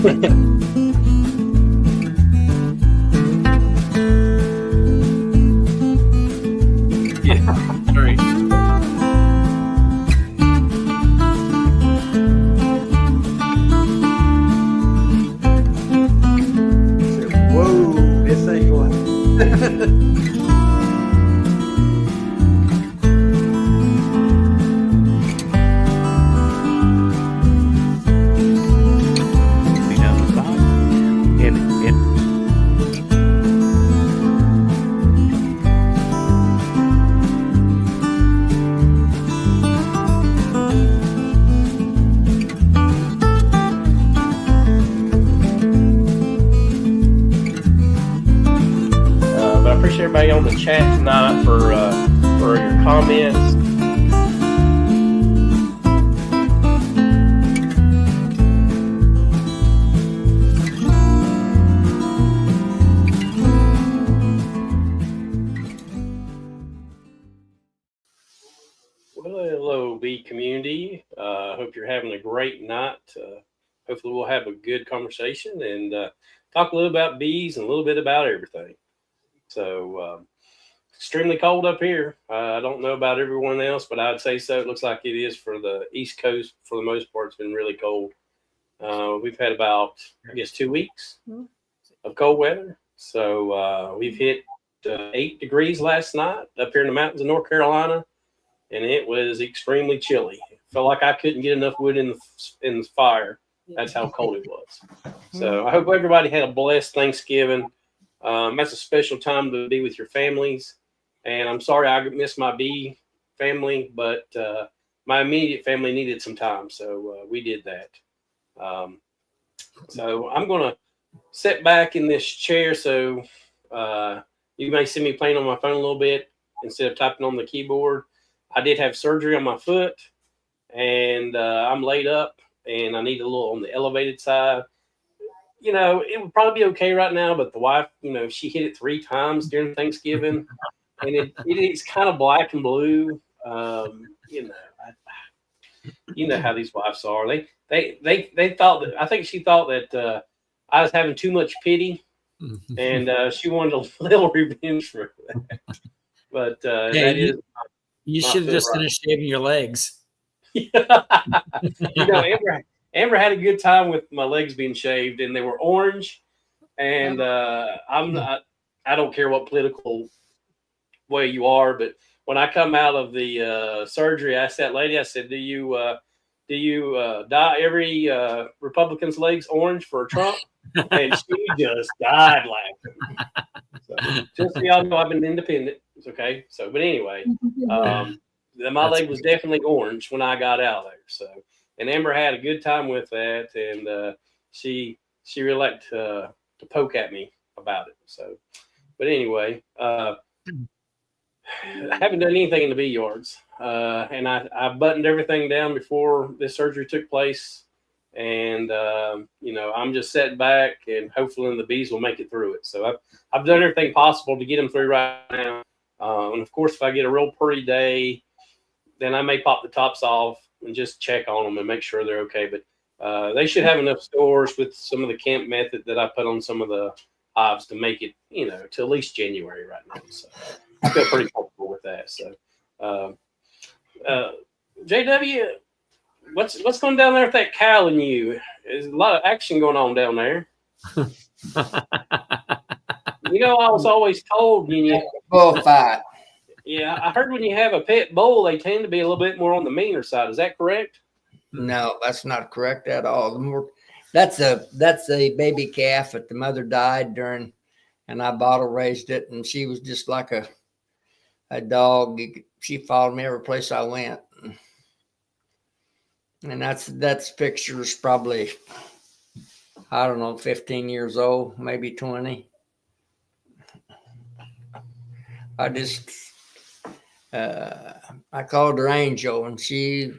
Yeah, great. Whoa, this ain't going. Down the side. And but I appreciate everybody on the chat tonight for your comments. Well, hello, bee community. Hope you're having a great night. Hopefully, we'll have a good conversation and talk a little about bees and a little bit about everything. So, extremely cold up here. I don't know about everyone else, but I'd say so. It looks like it is for the East Coast. For the most part, it's been really cold. We've had about, I guess, 2 weeks of cold weather. So we've hit 8 degrees last night up here in the mountains of North Carolina, and it was extremely chilly. It felt like I couldn't get enough wood in the fire. That's how cold it was. So I hope everybody had a blessed Thanksgiving. That's a special time to be with your families. And I'm sorry I missed my bee family, but my immediate family needed some time. So we did that. So I'm going to sit back in this chair. So you may see me playing on my phone a little bit instead of typing on the keyboard. I did have surgery on my foot, and I'm laid up, and I need a little on the elevated side. You know, it would probably be okay right now, but the wife, you know, she hit it 3 times during Thanksgiving, and it's kind of black and blue. You know how these wives are. They thought that, I think she thought that I was having too much pity, and she wanted a little revenge for that. But you should have just finished shaving your legs. You know, Amber had a good time with my legs being shaved, and they were orange. And I don't care what political way you are, but when I come out of the surgery, I asked that lady, I said, do you dye every Republican's legs orange for Trump? And she just died laughing. So, just so y'all know, I've been independent. It's okay. So, but anyway, my leg was definitely orange when I got out of there. So, and Amber had a good time with that, and she really liked to poke at me about it. So, but anyway, I haven't done anything in the bee yards, and I buttoned everything down before this surgery took place, and you know, I'm just sitting back, and hopefully the bees will make it through it. So I've done everything possible to get them through right now, and of course, if I get a real pretty day, then I may pop the tops off and just check on them and make sure they're okay. But they should have enough stores with some of the camp method that I put on some of the hives to make it, you know, to at least January right now. So I feel pretty comfortable with that. So, JW, what's going down there with that cow and you? There's a lot of action going on down there. You know, I was always told Bullfight. Yeah, I heard when you have a pet bull, they tend to be a little bit more on the meaner side. Is that correct? No, that's not correct at all. That's a baby calf that the mother died during, and I bottle raised it, and she was just like a dog. She followed me every place I went, and that's pictures probably, I don't know, 15 years old, maybe 20. I called her Angel, and she,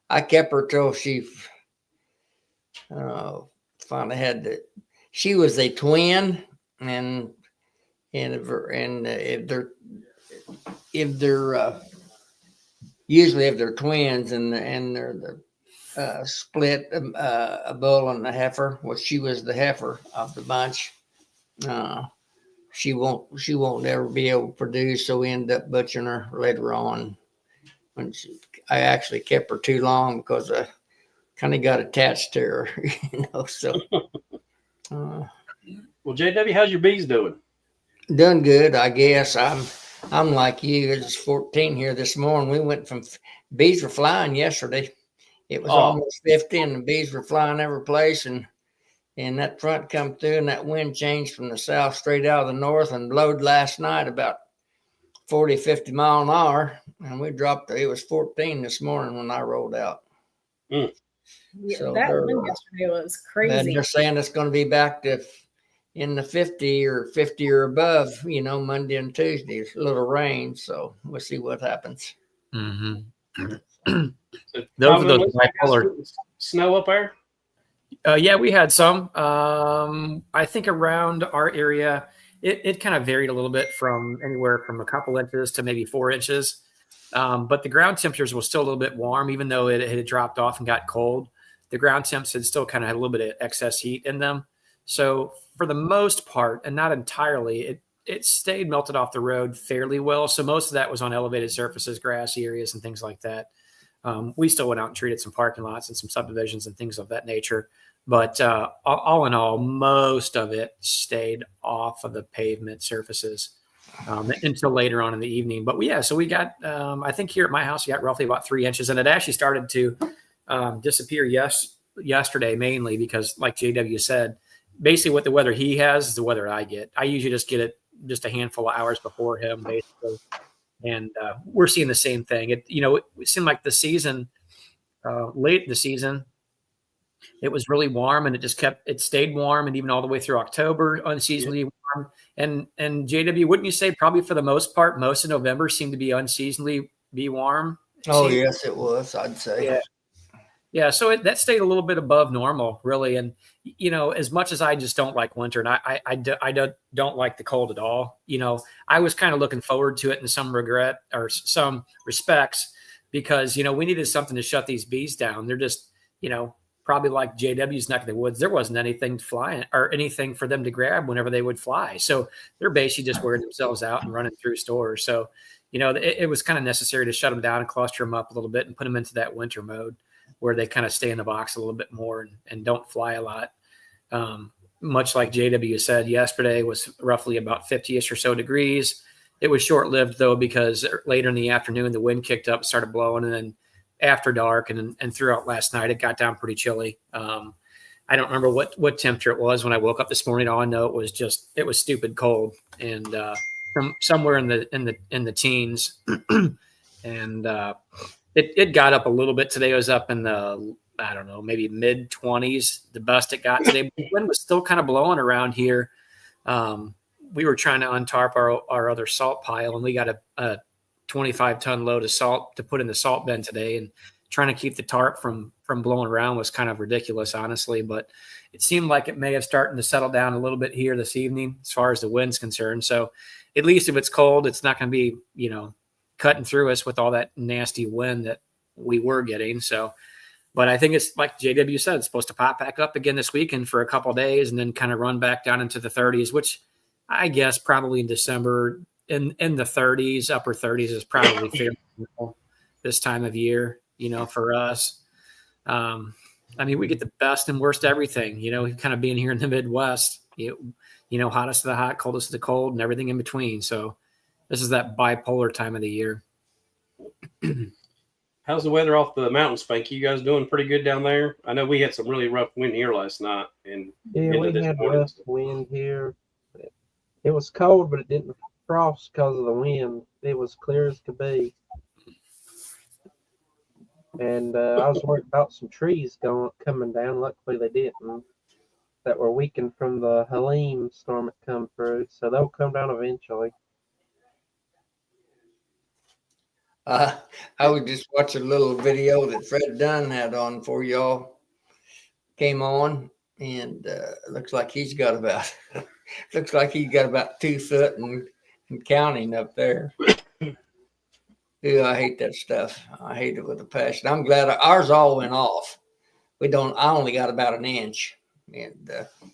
I kept her till she finally had to. She was a twin, and if they're usually if they're twins and they're the split a bull and a heifer. Well, she was the heifer of the bunch. She won't ever be able to produce, so we ended up butchering her later on. I actually kept her too long because I kind of got attached to her, So, well, JW, how's your bees doing? Doing good, I guess. I'm like you. It's 14 here this morning. We went from bees were flying yesterday. It was almost 50, and the bees were flying every place, and that front come through, and that wind changed from the south straight out of the north and blowed last night about 40, 50 mile an hour, and we dropped. It was 14 this morning when I rolled out. Yeah, so that wind yesterday was crazy. And they're saying it's going to be back to in the 50 or above, Monday and Tuesday. It's a little rain, so we'll see what happens. Mm-hmm. So, Those are those bipolar snow up there. Yeah, we had some. I think around our area, it kind of varied a little bit from anywhere from a couple inches to maybe 4 inches. But the ground temperatures were still a little bit warm, even though it had dropped off and got cold. The ground temps had still kind of had a little bit of excess heat in them. So for the most part, and not entirely, it stayed melted off the road fairly well. So most of that was on elevated surfaces, grassy areas, and things like that. We still went out and treated some parking lots and some subdivisions and things of that nature. But all in all, most of it stayed off of the pavement surfaces until later on in the evening. But so we got, I think here at my house, we got roughly about 3 inches. And it actually started to disappear yesterday, mainly because, like JW said, basically what the weather he has is the weather I get. I usually just get it just a handful of hours before him, basically. And we're seeing the same thing. It seemed like the season, late in the season, it was really warm, and it stayed warm, and even all the way through October, unseasonably warm. And JW, wouldn't you say probably for the most part, most of November seemed to be unseasonably warm? Oh, yes, it was, I'd say. Yeah. So that stayed a little bit above normal, really. And, as much as I just don't like winter, and I don't like the cold at all, I was kind of looking forward to it in some regret or some respects because, we needed something to shut these bees down. They're just, probably like JW's neck of the woods. There wasn't anything flying or anything for them to grab whenever they would fly. So they're basically just wearing themselves out and running through stores. So, it was kind of necessary to shut them down and cluster them up a little bit and put them into that winter mode where they kind of stay in the box a little bit more and don't fly a lot. Much like JW said, yesterday was roughly about 50-ish or so degrees. It was short-lived, though, because later in the afternoon, the wind kicked up, started blowing, and then after dark and throughout last night, it got down pretty chilly. I don't remember what temperature it was when I woke up this morning. All I know it was stupid cold and from somewhere in the teens. And it got up a little bit today. It was up in the, I don't know, maybe mid 20s, the best it got today. But the wind was still kind of blowing around here. We were trying to untarp our other salt pile, and we got a 25-ton load of salt to put in the salt bin today, and trying to keep the tarp from blowing around was kind of ridiculous, honestly. But it seemed like it may have started to settle down a little bit here this evening as far as the wind's concerned. So at least if it's cold, it's not going to be, cutting through us with all that nasty wind that we were getting. So, but I think it's like JW said, it's supposed to pop back up again this weekend for a couple of days and then kind of run back down into the 30s, which I guess probably in December in the 30s, upper 30s is probably fair this time of year, for us. I mean, we get the best and worst everything, kind of being here in the Midwest, hottest of the hot, coldest of the cold, and everything in between. So this is that bipolar time of the year. How's the weather off the mountain, Spanky? You guys doing pretty good down there? I know we had some really rough wind here last night. And we had rough wind here. It was cold, but it didn't frost because of the wind. It was clear as could be. And I was worried about some trees coming down. Luckily, they didn't. That were weakened from the Helene storm that come through. So they'll come down eventually. I was just watching a little video that Fred Dunn had on for y'all. Came on, and looks like he's got about 2 foot and counting up there. Ew, I hate that stuff. I hate it with a passion. I'm glad ours all went off. I only got about an inch, and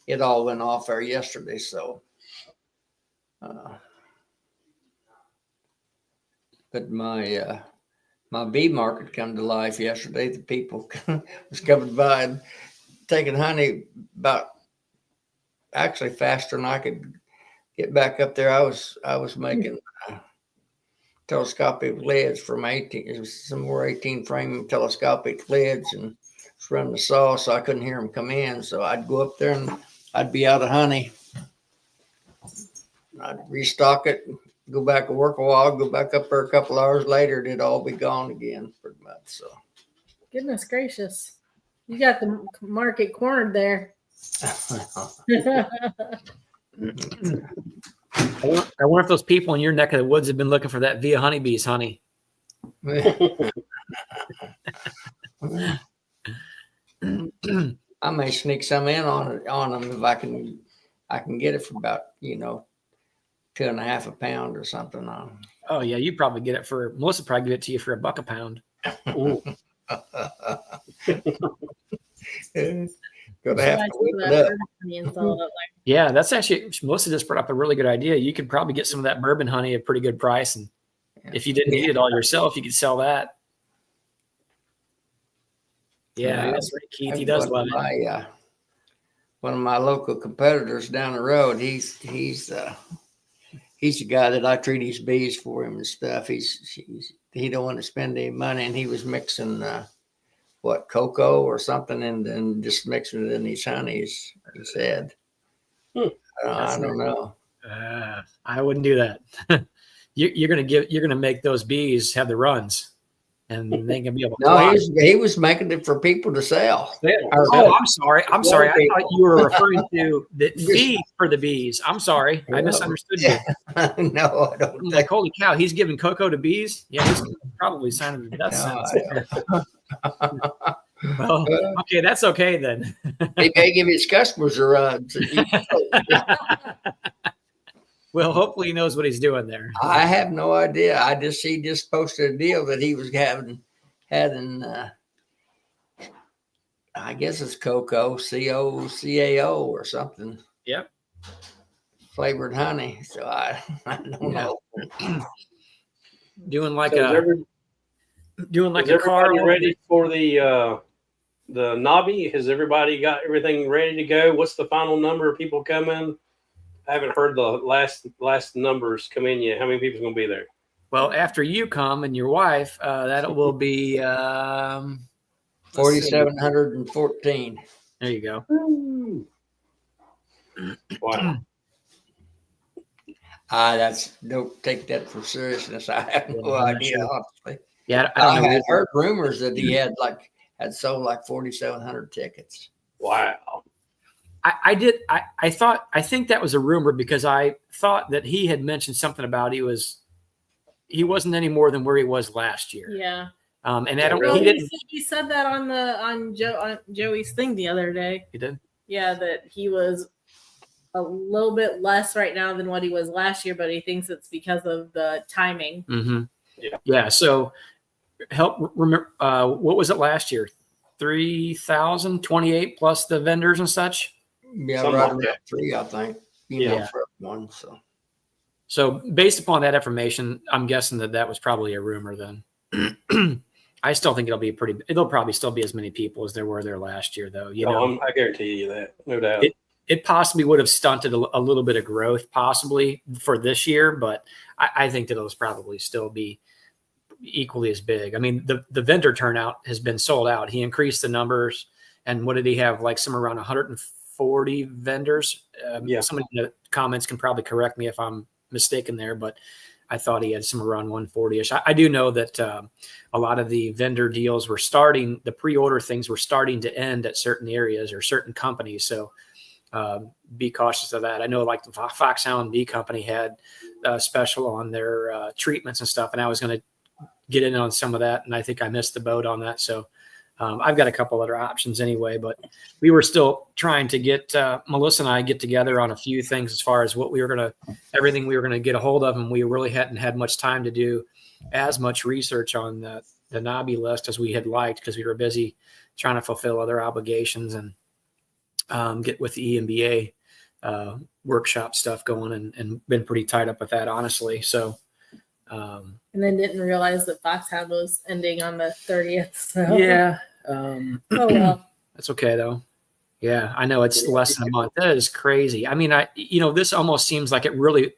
it all went off there yesterday. So, but my bee market come to life yesterday. The people was coming by and taking honey about actually faster than I could get back up there. I was making telescopic lids from 18. It was some more 18 frame telescopic lids, and it's running the saw, so I couldn't hear them come in. So I'd go up there and I'd be out of honey. I'd restock it, go back and work a while, go back up there a couple hours later, it'd all be gone again pretty much. So goodness gracious. You got the market cornered there. I wonder if those people in your neck of the woods have been looking for that via honeybees, honey. I may sneak some in on them if I can get it for about 2.5 a pound or something on. Oh yeah, you probably get it for Melissa probably get it to you for $1 a pound. Gonna have to whip it up. Yeah, that's actually Melissa just brought up a really good idea. You could probably get some of that bourbon honey at a pretty good price, and if you didn't need it all yourself, you could sell that. Yeah, that's right, Keith. He does love it. One of my local competitors down the road, he's the guy that I treat his bees for him and stuff. He don't want to spend any money, and he was mixing cocoa or something, and just mixing it in these honeys. He said, "I don't know. I wouldn't do that. You're gonna make those bees have the runs, and they can be able to. No, he was making it for people to sell. Oh, I'm sorry. I thought you were referring to the feed for the bees. I'm sorry. I misunderstood you. No, I don't. I'm like, holy cow, he's giving cocoa to bees? Yeah, he's probably signing the death sentence. Well, okay, that's okay then. He may give his customers a run. Well, hopefully he knows what he's doing there. I have no idea. He just posted a deal that he was having I guess it's cocoa, CAO or something. Yep. Flavored honey. So I don't know. Doing like so a car. Ready for the NAHBE? Has everybody got everything ready to go? What's the final number of people coming? I haven't heard the last numbers come in yet. How many people's going to be there? Well, after you come and your wife, that will be 4,714. There you go. Wow. Don't take that for seriousness. I have no idea, honestly. Yeah, I had heard rumors that he had sold like 4,700 tickets. Wow. I think that was a rumor because I thought that he had mentioned something about he wasn't any more than where he was last year. Yeah. And he said that on Joey's thing the other day. He did? Yeah, that he was a little bit less right now than what he was last year, but he thinks it's because of the timing. Mm-hmm. Yeah. So help remember, what was it last year? 3,028 plus the vendors and such. Yeah, right around 3, I think. For one. So based upon that information, I'm guessing that was probably a rumor then. I still think it'll probably still be as many people as there were there last year, though. I guarantee you that, no doubt. It possibly would have stunted a little bit of growth possibly for this year, but I think that it'll probably still be equally as big. I mean, the vendor turnout has been sold out. He increased the numbers, and what did he have? Like somewhere around 140 vendors. Somebody in the comments can probably correct me if I'm mistaken there, but I thought he had somewhere around 140-ish. I do know that a lot of the vendor deals were starting, the pre-order things were starting to end at certain areas or certain companies. So be cautious of that. I know like the Foxhound Bee Company had a special on their treatments and stuff, and I was going to get in on some of that, and I think I missed the boat on that. So I've got a couple other options anyway, but we were still trying to get Melissa and I get together on a few things as far as everything we were going to get a hold of, and we really hadn't had much time to do as much research on the NAHBE list as we had liked because we were busy trying to fulfill other obligations and get with the EMBA workshop stuff going and been pretty tied up with that, honestly. So, and then didn't realize that Foxhound was ending on the 30th. So yeah. Oh well. That's okay though. Yeah, I know it's less than a month. That is crazy. I mean, this almost seems like it really,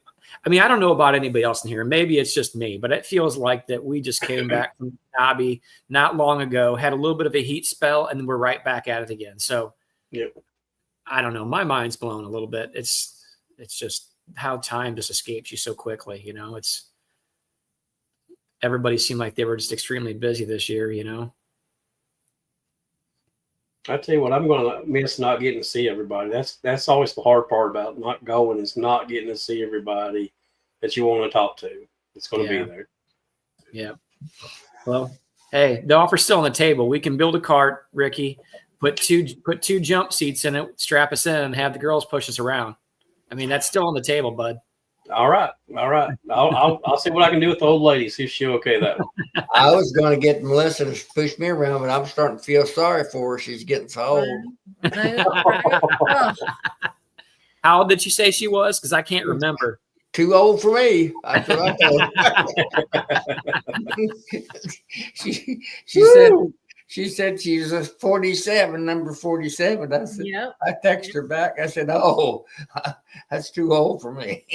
I mean, I don't know about anybody else in here. Maybe it's just me, but it feels like that we just came back from NAHBE not long ago, had a little bit of a heat spell, and we're right back at it again. So, Yep. I don't know. My mind's blown a little bit. It's just how time just escapes you so quickly. Everybody seemed like they were just extremely busy this year. I tell you what, I'm going to miss not getting to see everybody. That's always the hard part about not going is not getting to see everybody that you want to talk to. It's going to be there. Yeah. Well, hey, the offer's still on the table. We can build a cart, Ricky. Put two jump seats in it, strap us in, and have the girls push us around. I mean, that's still on the table, bud. All right. I'll see what I can do with the old lady. See if she'll okay that one. I was going to get Melissa to push me around, but I'm starting to feel sorry for her. She's getting so old. How old did you say she was? Because I can't remember. Too old for me. That's what I told her. She said she was a 47, number 47. I said, Yep. I texted her back. I said, oh, that's too old for me.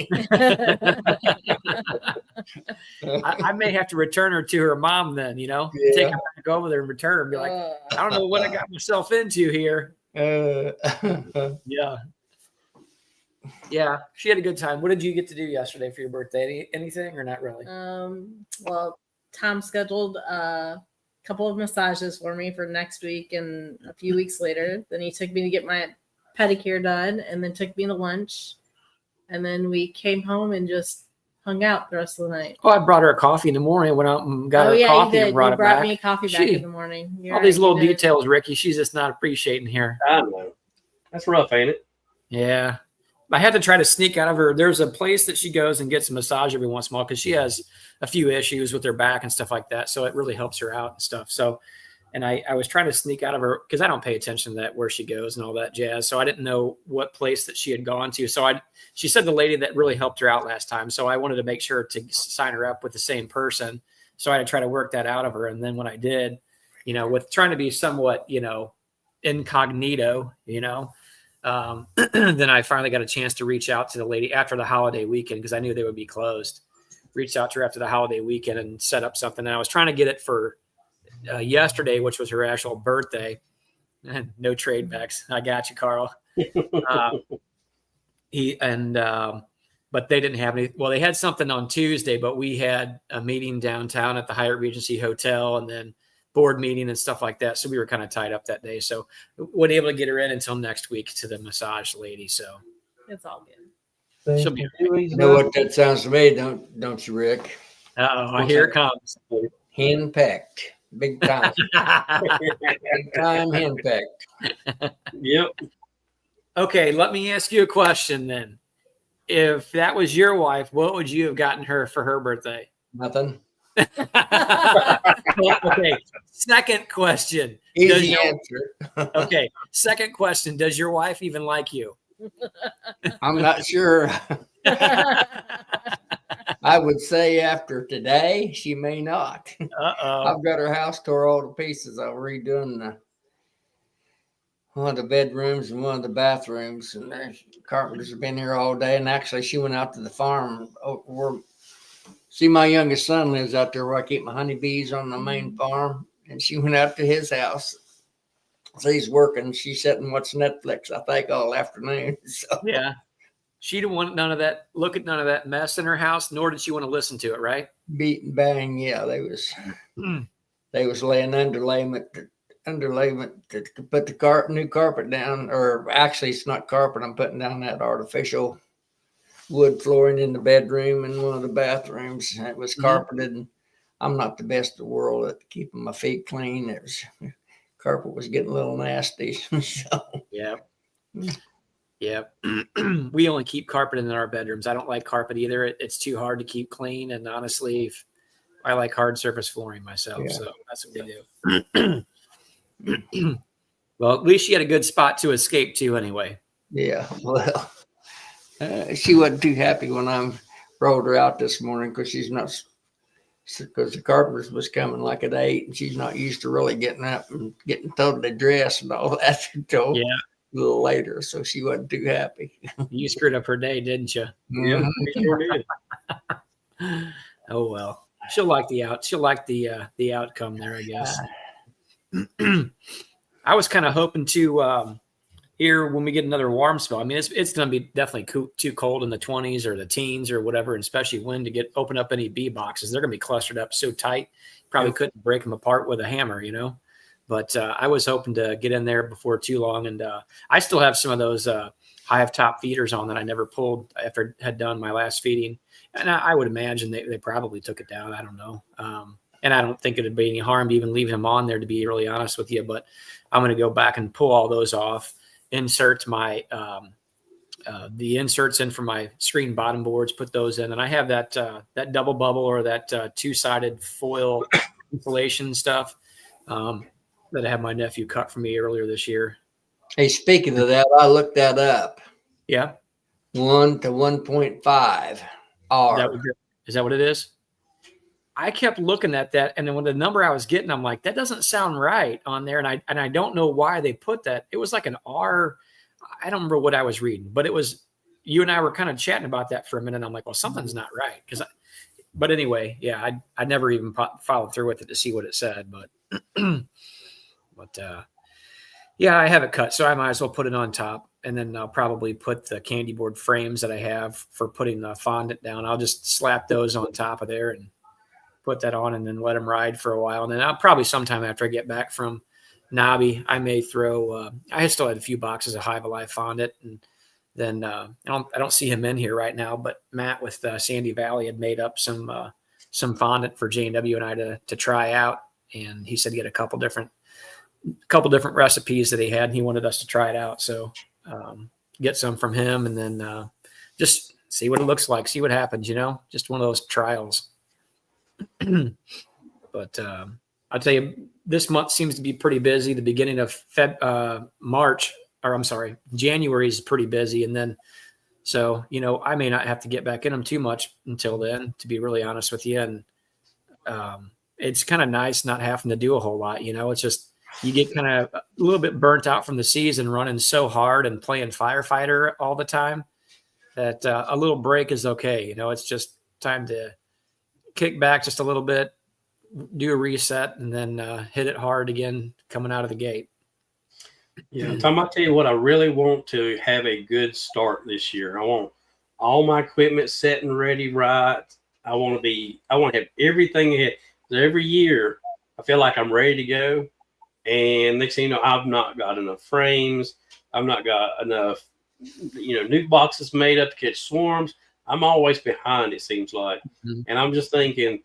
I may have to return her to her mom then, take her back over there and return her and be like, I don't know what I got myself into here. Yeah. Yeah. She had a good time. What did you get to do yesterday for your birthday? Anything or not really? Well, Tom scheduled couple of massages for me for next week and a few weeks later. Then he took me to get my pedicure done and then took me to lunch. And then we came home and just hung out the rest of the night. Oh, I brought her a coffee in the morning. Went out and got her coffee and brought it back. Me a coffee back in the morning. All these little details, Ricky, she's just not appreciating here. I know. That's rough, ain't it? Yeah. I had to try to sneak out of her. There's a place that she goes and gets a massage every once in a while because she has a few issues with her back and stuff like that. So it really helps her out and stuff. So, and I was trying to sneak out of her because I don't pay attention to that, where she goes and all that jazz. So I didn't know what place that she had gone to. So she said the lady that really helped her out last time. So I wanted to make sure to sign her up with the same person. So I had to try to work that out of her. And then when I did, with trying to be somewhat, incognito, then I finally got a chance to reach out to the lady after the holiday weekend because I knew they would be closed. Reached out to her after the holiday weekend and set up something. And I was trying to get it for yesterday, which was her actual birthday. No trade backs. I got you, Carl. But they didn't have any. Well, they had something on Tuesday, but we had a meeting downtown at the Hyatt Regency Hotel and then board meeting and stuff like that. So we were kind of tied up that day. So wasn't able to get her in until next week to the massage lady. So it's all good. She'll be you know what that sounds to me, don't you, Rick? Here it comes. Henpecked. Big time. Big time henpecked. Yep. Okay, let me ask you a question then. If that was your wife, what would you have gotten her for her birthday? Nothing. Okay. Second question. Easy answer. Okay. Second question. Does your wife even like you? I'm not sure. I would say after today, she may not. I've got her house tore all to pieces. I'm redoing one of the bedrooms and one of the bathrooms, and the carpenters have been here all day. And actually, she went out to the farm. See, my youngest son lives out there where I keep my honeybees on the main farm, and she went out to his house. So he's working. She's sitting and watching Netflix, I think, all afternoon. So yeah, she didn't want none of that. Look at none of that mess in her house, nor did she want to listen to it. Right? Beat and bang. Yeah, they was laying underlayment to put the new carpet down, or actually, it's not carpet. I'm putting down that artificial wood flooring in the bedroom and one of the bathrooms. It was carpeted, and I'm not the best in the world at keeping my feet clean. Carpet was getting a little nasty. So. Yeah. We only keep carpet in our bedrooms. I don't like carpet either. It's too hard to keep clean. And honestly, I like hard surface flooring myself, Yeah. so that's what we do. Well, at least she had a good spot to escape to anyway. Yeah. Well, she wasn't too happy when I rolled her out this morning because she's not, because the carpenters was coming like at 8, and she's not used to really getting up and getting totally dressed and all that until a little later. So she wasn't too happy. You screwed up her day, didn't you? Yeah, we sure did. Oh well, she'll like the outcome there, I guess. I was kind of hoping to here when we get another warm spell. I mean, it's going to be definitely too cold in the 20s or the teens or whatever, and especially when to open up any bee boxes. They're going to be clustered up so tight, probably couldn't break them apart with a hammer, But I was hoping to get in there before too long, and I still have some of those Hive top feeders on that I never pulled after I had done my last feeding, and I would imagine they probably took it down. I don't know, and I don't think it'd be any harm to even leave him on there, to be really honest with you. But I'm going to go back and pull all those off, insert my the inserts in for my screen bottom boards, put those in, and I have that double bubble or that two-sided foil insulation stuff that I had my nephew cut for me earlier this year. Hey, speaking of that, I looked that up. Yeah. 1 to 1.5 R. Is that what it is? I kept looking at that, and then when the number I was getting, I'm like, that doesn't sound right on there, and I don't know why they put that. It was like an R. I don't remember what I was reading, but it was, you and I were kind of chatting about that for a minute. And I'm like, well, something's not right. But anyway, yeah, I never even followed through with it to see what it said, but yeah, I have it cut, so I might as well put it on top, and then I'll probably put the candy board frames that I have for putting the fondant down. I'll just slap those on top of there and put that on, and then let them ride for a while. And then I'll probably sometime after I get back from NAHBE, I may throw. I still had a few boxes of Hive Alive fondant, and then I don't see him in here right now, but Matt with Sandy Valley had made up some fondant for J&W and I to try out, and he said he had a couple different recipes that he had, and he wanted us to try it out. So get some from him, and then just see what it looks like, see what happens, just one of those trials. But I'll tell you, this month seems to be pretty busy. The beginning of January is pretty busy. And then, so, I may not have to get back in them too much until then, to be really honest with you. And it's kind of nice not having to do a whole lot. It's just, you get kind of a little bit burnt out from the season running so hard and playing firefighter all the time that a little break is okay. It's just time to kick back just a little bit, do a reset, and then hit it hard again coming out of the gate. Yeah, Tom, I'll tell you what, I really want to have a good start this year. I want all my equipment set and ready right. I want to have everything ahead. Every year, I feel like I'm ready to go. And next thing you know, I've not got enough frames. I've not got enough, nuke boxes made up to catch swarms. I'm always behind, it seems like. Mm-hmm. And I'm just thinking,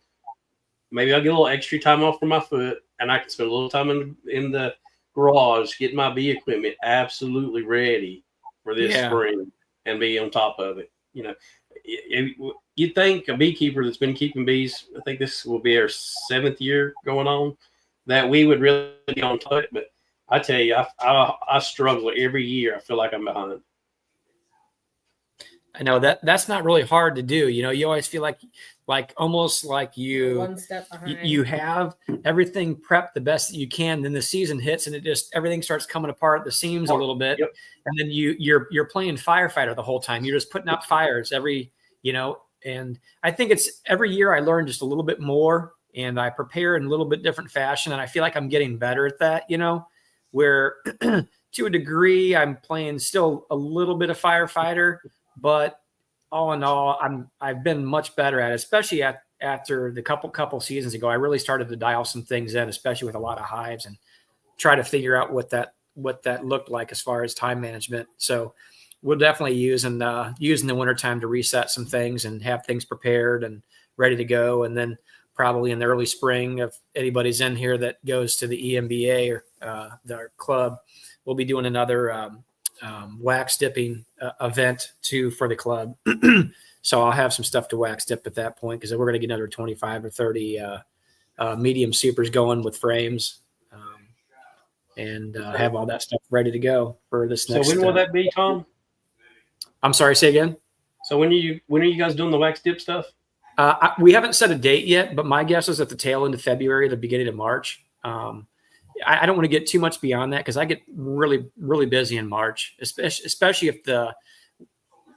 maybe I'll get a little extra time off from my foot, and I can spend a little time in the garage getting my bee equipment absolutely ready for this spring and be on top of it. You'd think a beekeeper that's been keeping bees, I think this will be our 7th year going on, that we would really be on top of it. But I tell you, I struggle every year. I feel like I'm behind. I know that's not really hard to do. You always feel like almost like you one step behind. You have everything prepped the best that you can. Then the season hits and everything starts coming apart at the seams a little bit. Yep. And then you're playing firefighter the whole time. You're just putting out fires and I think it's every year I learn just a little bit more, and I prepare in a little bit different fashion. And I feel like I'm getting better at that, where to a degree I'm playing still a little bit of firefighter, but all in all, I've been much better at it, especially after the couple seasons ago. I really started to dial some things in, especially with a lot of hives, and try to figure out what that looked like as far as time management. So we'll definitely using the wintertime to reset some things and have things prepared and ready to go. And then probably in the early spring, if anybody's in here that goes to the EMBA or our club, we'll be doing another wax dipping event too for the club. So I'll have some stuff to wax dip at that point, because we're going to get another 25 or 30 medium supers going with frames, and have all that stuff ready to go for this So next. when will that be, Tom? I'm sorry, say again. So when are you guys doing the wax dip stuff? We haven't set a date yet, but my guess is at the tail end of February, the beginning of March. I don't want to get too much beyond that, because I get really, really busy in March, especially if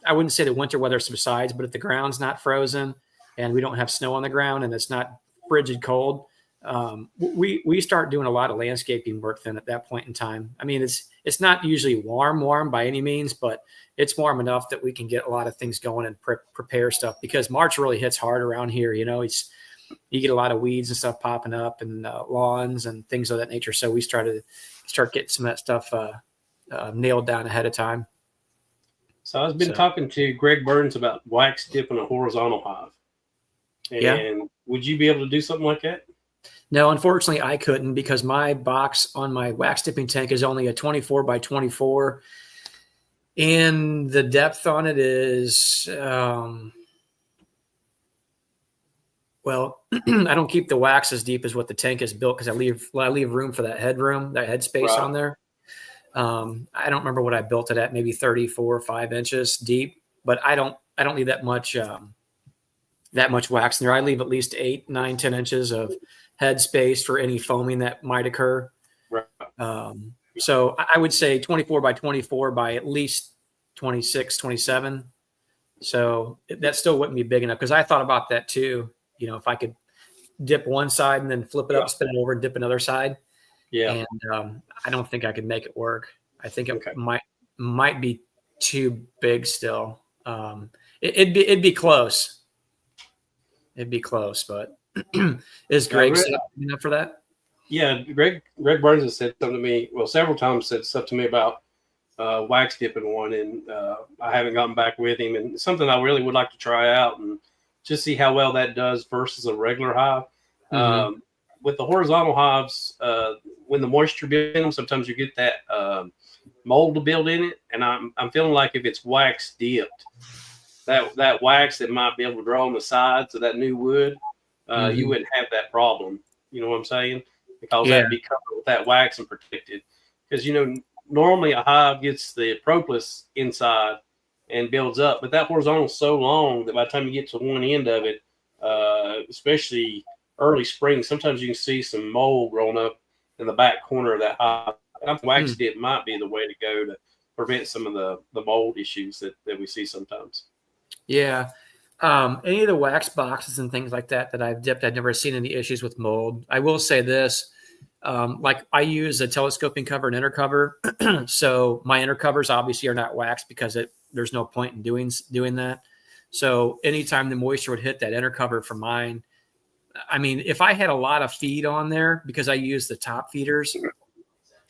I wouldn't say the winter weather subsides, but if the ground's not frozen and we don't have snow on the ground and it's not frigid cold, we start doing a lot of landscaping work then at that point in time. I mean, it's not usually warm by any means, but it's warm enough that we can get a lot of things going and prepare stuff, because March really hits hard around here. You get a lot of weeds and stuff popping up, and lawns and things of that nature. So we start getting some of that stuff nailed down ahead of time. So I've been talking to Greg Burns about wax dipping a horizontal hive. And would you be able to do something like that? No, unfortunately I couldn't, because my box on my wax dipping tank is only a 24 by 24. And the depth on it is, well, I don't keep the wax as deep as what the tank is built, because I leave room for that head space on there. I don't remember what I built it at, maybe 34 or 5 inches deep, but I don't leave that much wax in there. I leave at least 8, 9, 10 inches of head space for any foaming that might occur. Right. So I would say 24 by 24 by at least 26, 27. So that still wouldn't be big enough, because I thought about that too. If I could dip one side and then flip it up, spin it over, and dip another side. Yeah. And I don't think I could make it work. I think it might be too big still. It'd be close. It'd be close, but is Greg set up enough for that? Yeah, Greg Burns has said something to me. Well, several times said stuff to me about wax dipping one, and I haven't gotten back with him. And it's something I really would like to try out and just see how well that does versus a regular hive. Mm-hmm. With the horizontal hives, when the moisture builds in them, sometimes you get that mold to build in it. And I'm feeling like if it's wax dipped, that wax that might be able to grow on the sides of that new wood, you wouldn't have that problem. You know what I'm saying? Because that'd be covered with that wax and protected. Because normally a hive gets the propolis inside and builds up, but that horizontal is so long that by the time you get to one end of it, especially early spring, sometimes you can see some mold growing up in the back corner of that hive. And I think wax dip might be the way to go to prevent some of the mold issues that we see sometimes. Yeah. Any of the wax boxes and things like that I've dipped, I've never seen any issues with mold. I will say this, like I use a telescoping cover and inner cover. So my inner covers obviously are not waxed, because there's no point in doing that. So anytime the moisture would hit that inner cover for mine, I mean, if I had a lot of feed on there, because I use the top feeders,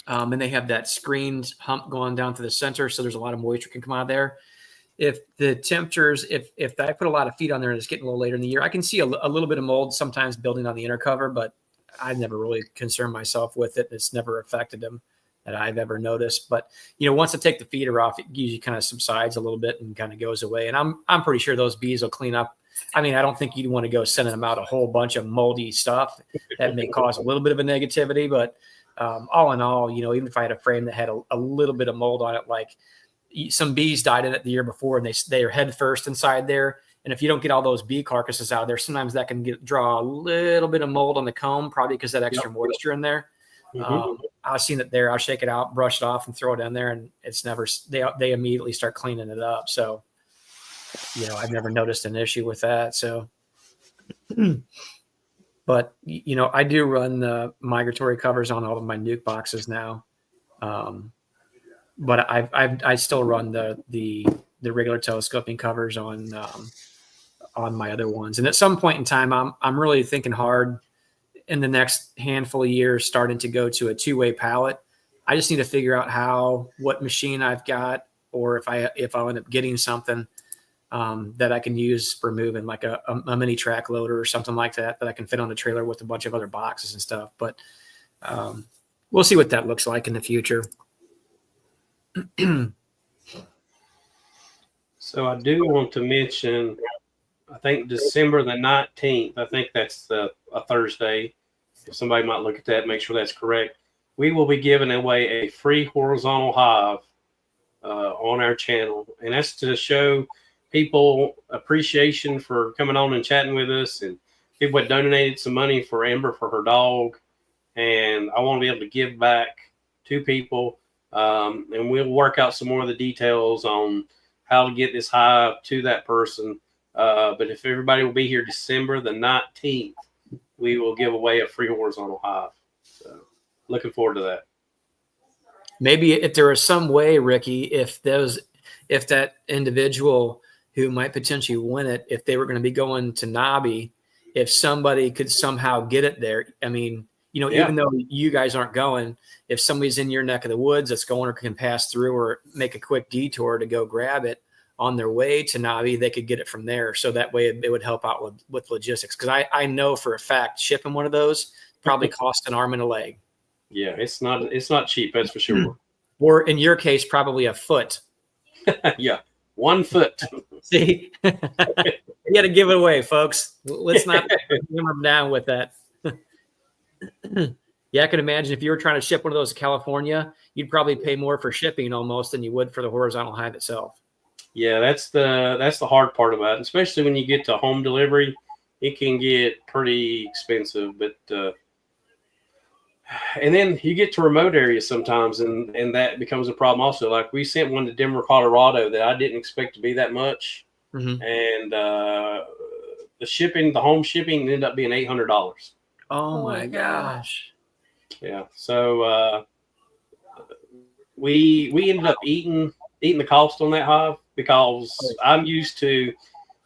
and they have that screened hump going down to the center, so there's a lot of moisture can come out of there. If the temperatures, if I put a lot of feed on there and it's getting a little later in the year, I can see a little bit of mold sometimes building on the inner cover, but I've never really concerned myself with it. It's never affected them that I've ever noticed. But once I take the feeder off, it usually kind of subsides a little bit and kind of goes away. And I'm pretty sure those bees will clean up. I mean, I don't think you'd want to go sending them out a whole bunch of moldy stuff. That may cause a little bit of a negativity, but all in all, even if I had a frame that had a little bit of mold on it, like some bees died in it the year before, and they are head first inside there. And if you don't get all those bee carcasses out of there, sometimes that can draw a little bit of mold on the comb, probably because that extra moisture in there. I've seen it there. I'll shake it out, brush it off, and throw it in there, and it's never. They immediately start cleaning it up. So, I've never noticed an issue with that. So, but I do run the migratory covers on all of my nuke boxes now. But I still run the regular telescoping covers on my other ones. And at some point in time, I'm really thinking hard in the next handful of years, starting to go to a 2-way pallet. I just need to figure out what machine I've got, or if I end up getting something that I can use for moving, like a mini track loader or something like that I can fit on the trailer with a bunch of other boxes and stuff. But we'll see what that looks like in the future. So I do want to mention, I think December the 19th, I think that's a Thursday. If somebody might look at that, make sure that's correct. We will be giving away a free horizontal hive on our channel. And that's to show people appreciation for coming on and chatting with us, and people that donated some money for Amber for her dog. And I want to be able to give back to people. And we'll work out some more of the details on how to get this hive to that person. But if everybody will be here December the 19th, we will give away a free horizontal hive. So looking forward to that. Maybe if there was some way, Ricky, if that individual who might potentially win it, if they were going to be going to NAHBE, if somebody could somehow get it there. I mean, even though you guys aren't going, if somebody's in your neck of the woods that's going or can pass through or make a quick detour to go grab it on their way to NAHBE, they could get it from there. So that way it would help out with logistics. Because I know for a fact shipping one of those probably cost an arm and a leg. Yeah, it's not cheap, that's for sure. Or in your case, probably a foot. Yeah, 1 foot. See, you got to give it away, folks. Let's not hammer them down with that. Yeah, I can imagine if you were trying to ship one of those to California, you'd probably pay more for shipping almost than you would for the horizontal hive itself. Yeah, that's the hard part about it, especially when you get to home delivery. It can get pretty expensive, but and then you get to remote areas sometimes, and that becomes a problem also. Like we sent one to Denver, Colorado that I didn't expect to be that much. Mm-hmm. And the home shipping ended up being $800. Oh my gosh. Yeah. So we ended up eating the cost on that hive because I'm used to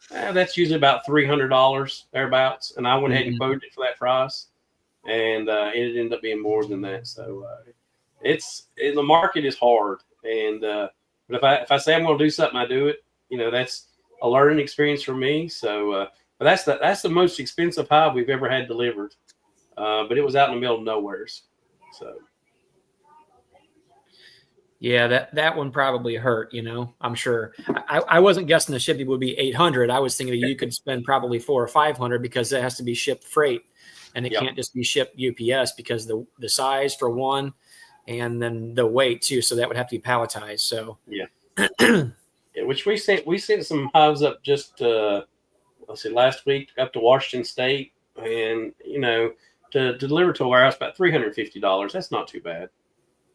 that's usually about $300 thereabouts, and I went ahead and quoted it for that price. And it ended up being more than that. So the market is hard. And but if I say I'm going to do something, I do it. That's a learning experience for me. So but that's the most expensive hive we've ever had delivered. But it was out in the middle of nowheres. So yeah, that one probably hurt. I'm sure. I wasn't guessing the shipping would be $800. I was thinking that you could spend probably $400 or $500 because it has to be shipped freight. And it can't just be shipped UPS because the size for one, and then the weight too. So that would have to be palletized. So which we sent some hives up just last week up to Washington State, and to deliver to a warehouse about $350. That's not too bad.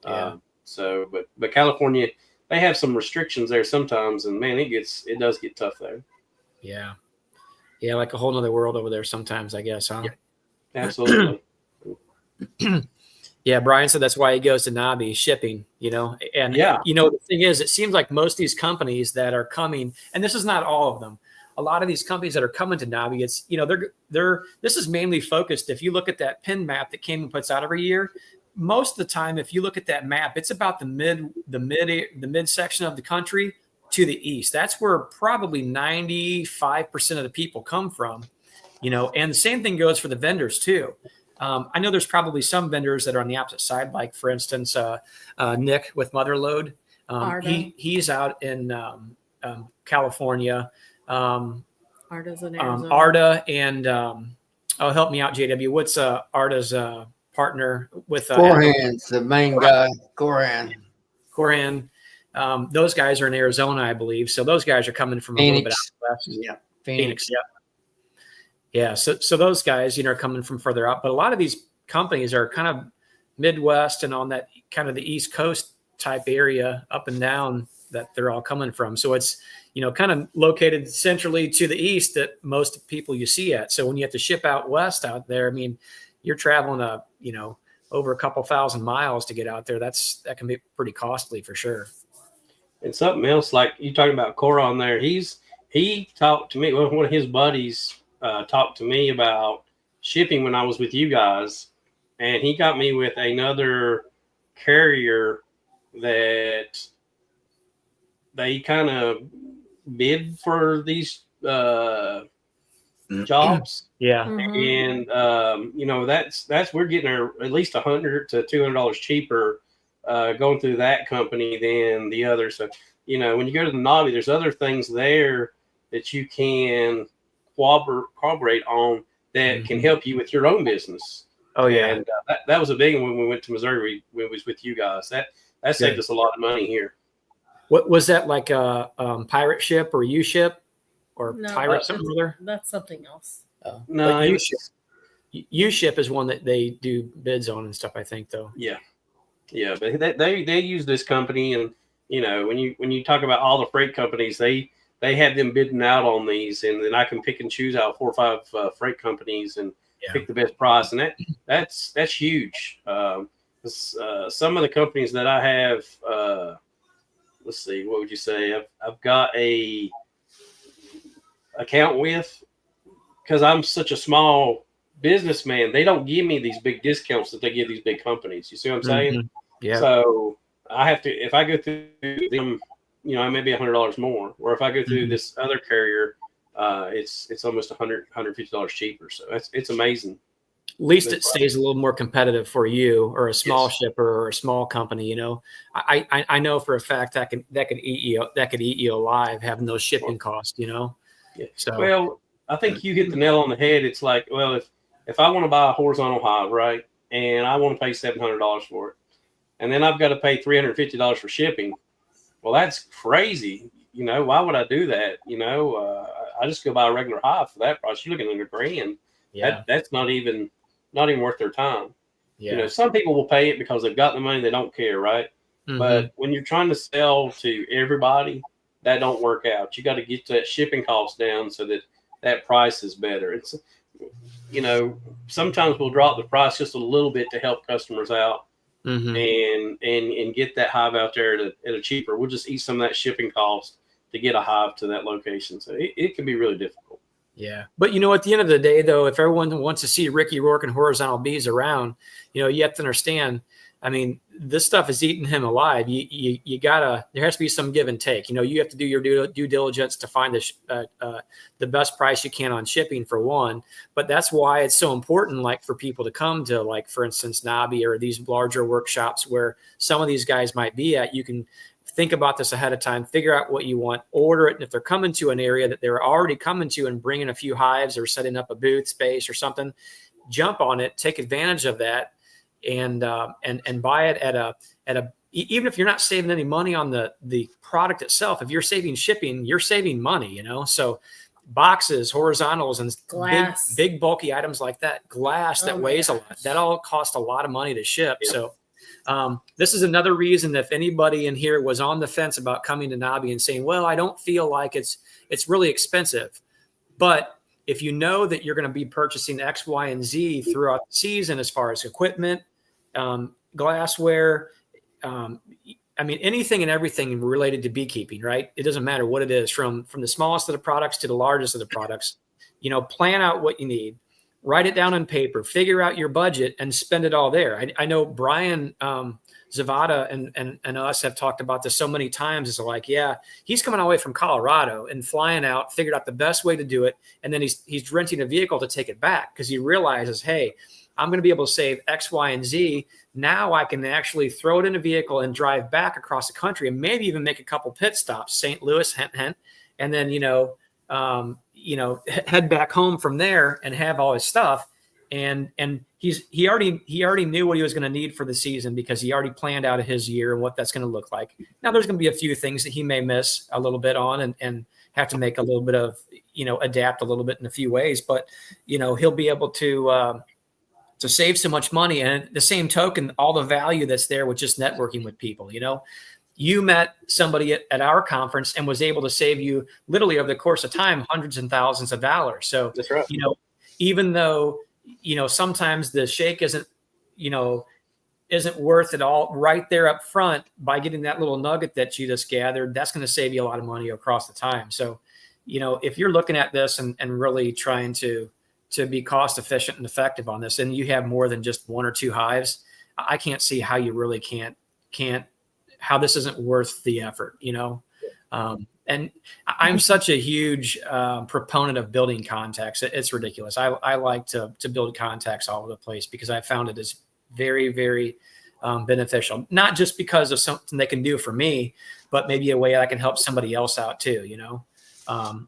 Yeah. But California, they have some restrictions there sometimes, and man, it does get tough there. Yeah, like a whole nother world over there sometimes, I guess, huh? Yeah. Absolutely. Yeah, Brian said that's why he goes to NAHBE, shipping, and the thing is, it seems like most of these companies that are coming, and this is not all of them, a lot of these companies that are coming to NAHBE, it's, this is mainly focused. If you look at that pin map that Cayman puts out every year, most of the time, if you look at that map, it's about the mid section of the country to the east. That's where probably 95% of the people come from. And the same thing goes for the vendors too. I know there's probably some vendors that are on the opposite side, like for instance, Nick with Motherload. He's out in California. Arda's in Arizona. Arda and help me out, JW. What's Arda's partner with Corhan's the main guy. Corhan. Those guys are in Arizona, I believe. So those guys are coming from Phoenix. A little bit out west. Yeah, Phoenix. Yeah. Yeah, so those guys, are coming from further out, but a lot of these companies are kind of Midwest and on that kind of the East Coast type area up and down that they're all coming from. So it's, kind of located centrally to the east that most people you see at. So when you have to ship out west out there, I mean, you're traveling over a couple thousand miles to get out there. That can be pretty costly for sure. And something else, like you talking about Cora on there, he talked to me, one of his buddies talked to me about shipping when I was with you guys, and he got me with another carrier that they kind of bid for these jobs. Yeah. And that's we're getting at least $100 to $200 cheaper going through that company than the other. So when you go to the NAHBE, there's other things there that you can corroborate on that can help you with your own business. Oh yeah. And that was a big one when we went to Missouri. When we was with you guys, that saved us a lot of money here. What was that, like a pirate ship or U-ship or No, pirate something or other? That's something else. No, U-ship is one that they do bids on and stuff, I think, though. Yeah, but they use this company, and when you talk about all the freight companies, they have them bidding out on these, and then I can pick and choose out 4 or 5 freight companies and pick the best price, and that's huge. Some of the companies that I have, let's see, what would you say? I've got a account with, because I'm such a small businessman, they don't give me these big discounts that they give these big companies. You see what I'm saying? Yeah. So I have to, if I go through them, maybe $100 more, or if I go through this other carrier, it's almost $150 cheaper. So it's amazing. At least it stays a little more competitive for you, or a small shipper, or a small company. I know for a fact that could eat you alive, having those shipping costs. Yeah. So well, I think you hit the nail on the head. It's like, well, if I want to buy a horizontal hive, right, and I want to pay $700 for it, and then I've got to pay $350 for shipping. Well, that's crazy. Why would I do that? I just go buy a regular hive for that price. You're looking at $1,000. yeah, That's not even worth their time. yeah. Some people will pay it because they've got the money. They don't care, right? But when you're trying to sell to everybody, that don't work out. You got to get that shipping cost down so that price is better. It's, sometimes we'll drop the price just a little bit to help customers out and get that hive out there at a cheaper. We'll just eat some of that shipping cost to get a hive to that location. So it can be really difficult. Yeah. But, at the end of the day, though, if everyone wants to see Ricky Rourke and horizontal bees around, you have to understand, I mean, this stuff is eating him alive. You gotta, there has to be some give and take. You have to do your due diligence to find the best price you can on shipping, for one. But that's why it's so important, like, for people to come to, like, for instance, NAHBE or these larger workshops where some of these guys might be at. You can think about this ahead of time, figure out what you want, order it. And if they're coming to an area that they're already coming to and bringing a few hives or setting up a booth space or something, jump on it, take advantage of that, and buy it at a even if you're not saving any money on the product itself. If you're saving shipping, you're saving money. So boxes, horizontals, and glass, big bulky items like that, glass that weighs a lot, that all cost a lot of money to ship. Yep. So this is another reason that if anybody in here was on the fence about coming to NAHBE and saying, well, I don't feel like it's really expensive, but if you know that you're going to be purchasing X, Y, and Z throughout the season, as far as equipment, glassware, I mean, anything and everything related to beekeeping, right? It doesn't matter what it is, from the smallest of the products to the largest of the products. Plan out what you need, write it down on paper, figure out your budget, and spend it all there. I know Brian Zavada and us have talked about this so many times. It's like, yeah, he's coming all the way from Colorado and flying out, figured out the best way to do it, and then he's renting a vehicle to take it back because he realizes, hey, I'm going to be able to save X, Y, and Z. Now I can actually throw it in a vehicle and drive back across the country, and maybe even make a couple pit stops, St. Louis, and then head back home from there and have all his stuff. And he already knew what he was going to need for the season because he already planned out his year and what that's going to look like. Now there's going to be a few things that he may miss a little bit on and have to make a little bit of, adapt a little bit in a few ways, but he'll be able to save so much money. And at the same token, all the value that's there with just networking with people. You met somebody at our conference and was able to save you literally over the course of time hundreds and thousands of dollars. So that's right. Even though sometimes the shake isn't worth it all right there up front, by getting that little nugget that you just gathered, that's going to save you a lot of money across the time. So if you're looking at this and really trying to be cost efficient and effective on this, and you have more than just 1 or 2 hives, I can't see how you really can't how this isn't worth the effort, and I'm such a huge proponent of building contacts. It's ridiculous. I like to build contacts all over the place because I found it is very, very beneficial, not just because of something they can do for me, but maybe a way I can help somebody else out too, you know,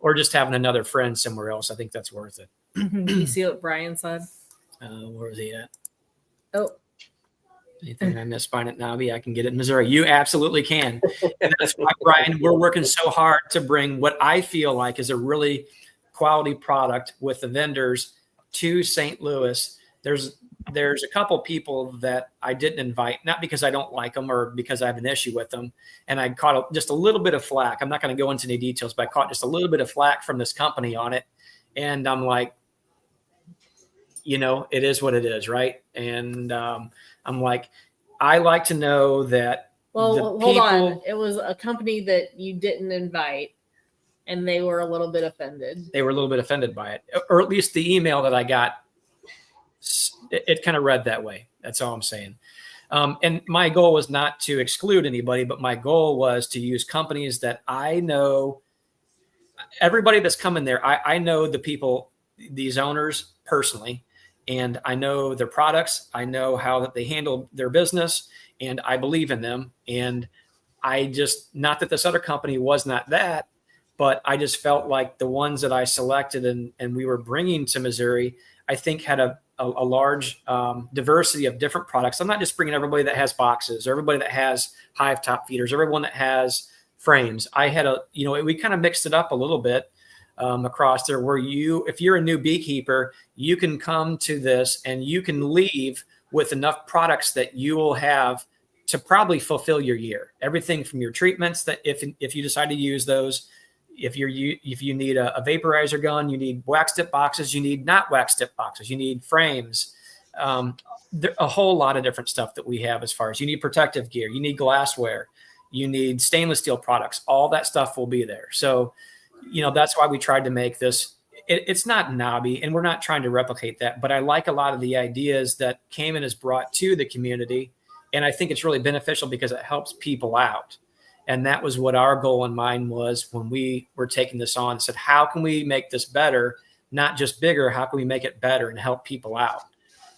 or just having another friend somewhere else. I think that's worth it. You see what Brian said? Where is he at? Oh, Anything I missed buying at NAHBE, I can get it in Missouri. You absolutely can. And that's why, Brian, we're working so hard to bring what I feel like is a really quality product with the vendors to St. Louis. There's a couple people that I didn't invite, not because I don't like them or because I have an issue with them. And I caught just a little bit of flack. I'm not going to go into any details, but I caught just a little bit of flack from this company on it. And I'm like, you know, it is what it is, right? And I'm like, I like to know that. well, hold on. It was a company that you didn't invite, and they were a little bit offended. They were a little bit offended by it, or at least the email that I got, it kind of read that way. That's all I'm saying. And my goal was not to exclude anybody, but my goal was to use companies that I know. Everybody that's coming there, I know the people, these owners personally, and I know their products. I know how that they handle their business, and I believe in them. And I just, not that this other company was not that, but I just felt like the ones that I selected and we were bringing to Missouri, I think had a large diversity of different products. I'm not just bringing everybody that has boxes or everybody that has hive top feeders, everyone that has frames. I had we kind of mixed it up a little bit across there where if you're a new beekeeper, you can come to this and you can leave with enough products that you will have to probably fulfill your year. Everything from your treatments that if you decide to use those, if you need a vaporizer gun, you need wax tip boxes, you need not wax tip boxes, you need frames, a whole lot of different stuff that we have as far as you need protective gear, you need glassware, you need stainless steel products, all that stuff will be there. So, that's why we tried to make this. It's not NAHBE, and we're not trying to replicate that, but I like a lot of the ideas that Cayman has brought to the community. And I think it's really beneficial because it helps people out. And that was what our goal in mind was when we were taking this on. Said, how can we make this better? Not just bigger. How can we make it better and help people out?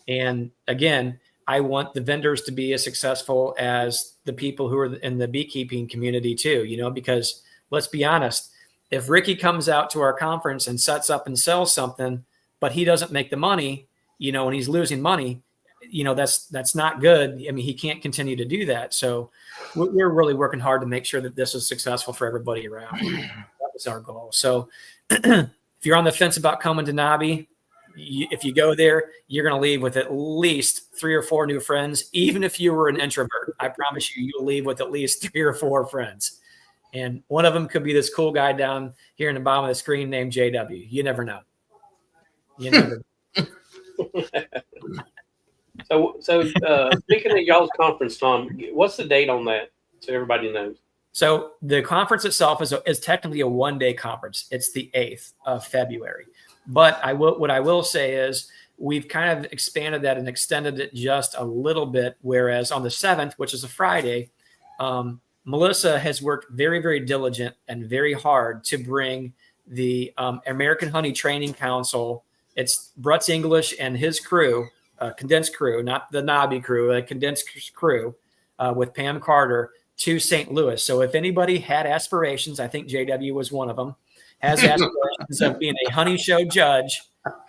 And again, I want the vendors to be as successful as the people who are in the beekeeping community too, because let's be honest, if Ricky comes out to our conference and sets up and sells something, but he doesn't make the money, and he's losing money, that's not good. I mean, he can't continue to do that. So we're really working hard to make sure that this is successful for everybody around. That was our goal. So if you're on the fence about coming to NAHBE, if you go there, you're going to leave with at least 3 or 4 new friends. Even if you were an introvert, I promise you'll leave with at least 3 or 4 friends. And one of them could be this cool guy down here in the bottom of the screen named JW. You never know. You never know. So speaking of y'all's conference, Tom, what's the date on that so everybody knows? So the conference itself is technically a one-day conference. It's the 8th of February. But what I will say is we've kind of expanded that and extended it just a little bit. Whereas on the 7th, which is a Friday, Melissa has worked very, very diligent and very hard to bring the American Honey Training Council. It's Brutz English and his crew, condensed crew, not the NAHBE crew, a condensed crew with Pam Carter to St. Louis. So if anybody had aspirations, I think JW was one of them, has aspirations of being a honey show judge,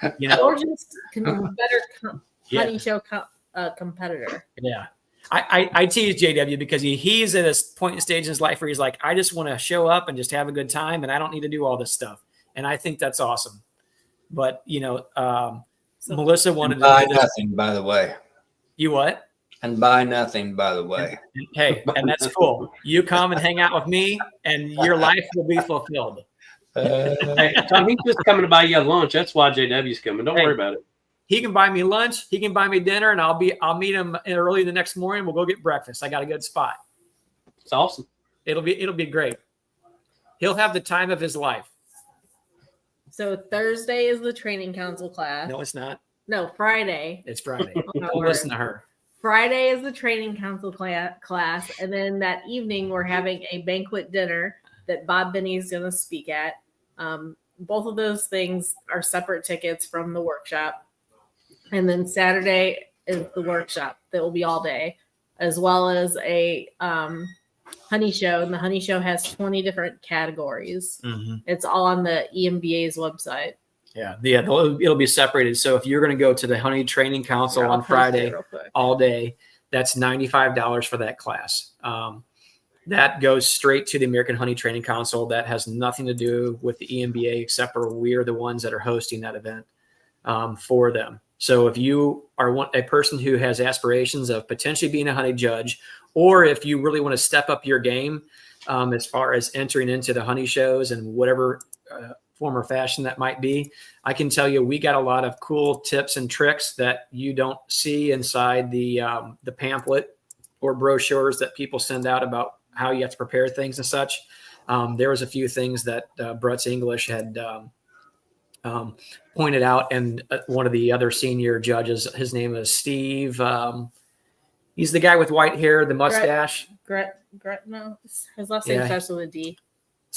or just honey show competitor. Yeah. I tease JW because he's at a point in stage in his life where he's like, I just want to show up and just have a good time, and I don't need to do all this stuff. And I think that's awesome. But Melissa wanted to buy nothing, by the way. You what? And buy nothing, by the way. Hey, and that's cool. You come and hang out with me, and your life will be fulfilled. Hey, Tom, he's just coming to buy you a lunch. That's why JW's coming. Don't worry about it. He can buy me lunch. He can buy me dinner, and I'll meet him early the next morning. We'll go get breakfast. I got a good spot. It's awesome. It'll be great. He'll have the time of his life. So Thursday is the training council class. No, it's not. No, Friday. It's Friday. Don't listen to her. Friday is the training council class, and then that evening we're having a banquet dinner that Bob Binney is going to speak at. Both of those things are separate tickets from the workshop. And then Saturday is the workshop that will be all day. as well as a honey show. And the honey show has 20 different categories. It's all on the EMBA's website. Yeah, it'll be separated. So if you're going to go to the Honey Training Council on Friday all day, that's $95 for that class. That goes straight to the American Honey Training Council. That has nothing to do with the EMBA, except for we're the ones that are hosting that event for them. So if you are a person who has aspirations of potentially being a honey judge, or if you really want to step up your game as far as entering into the honey shows and whatever form or fashion that might be, I can tell you we got a lot of cool tips and tricks that you don't see inside the pamphlet or brochures that people send out about how you have to prepare things and such. There was a few things that Brett's English had pointed out, and one of the other senior judges, his name is Steve. He's the guy with white hair, the mustache. No, his last name starts with a D.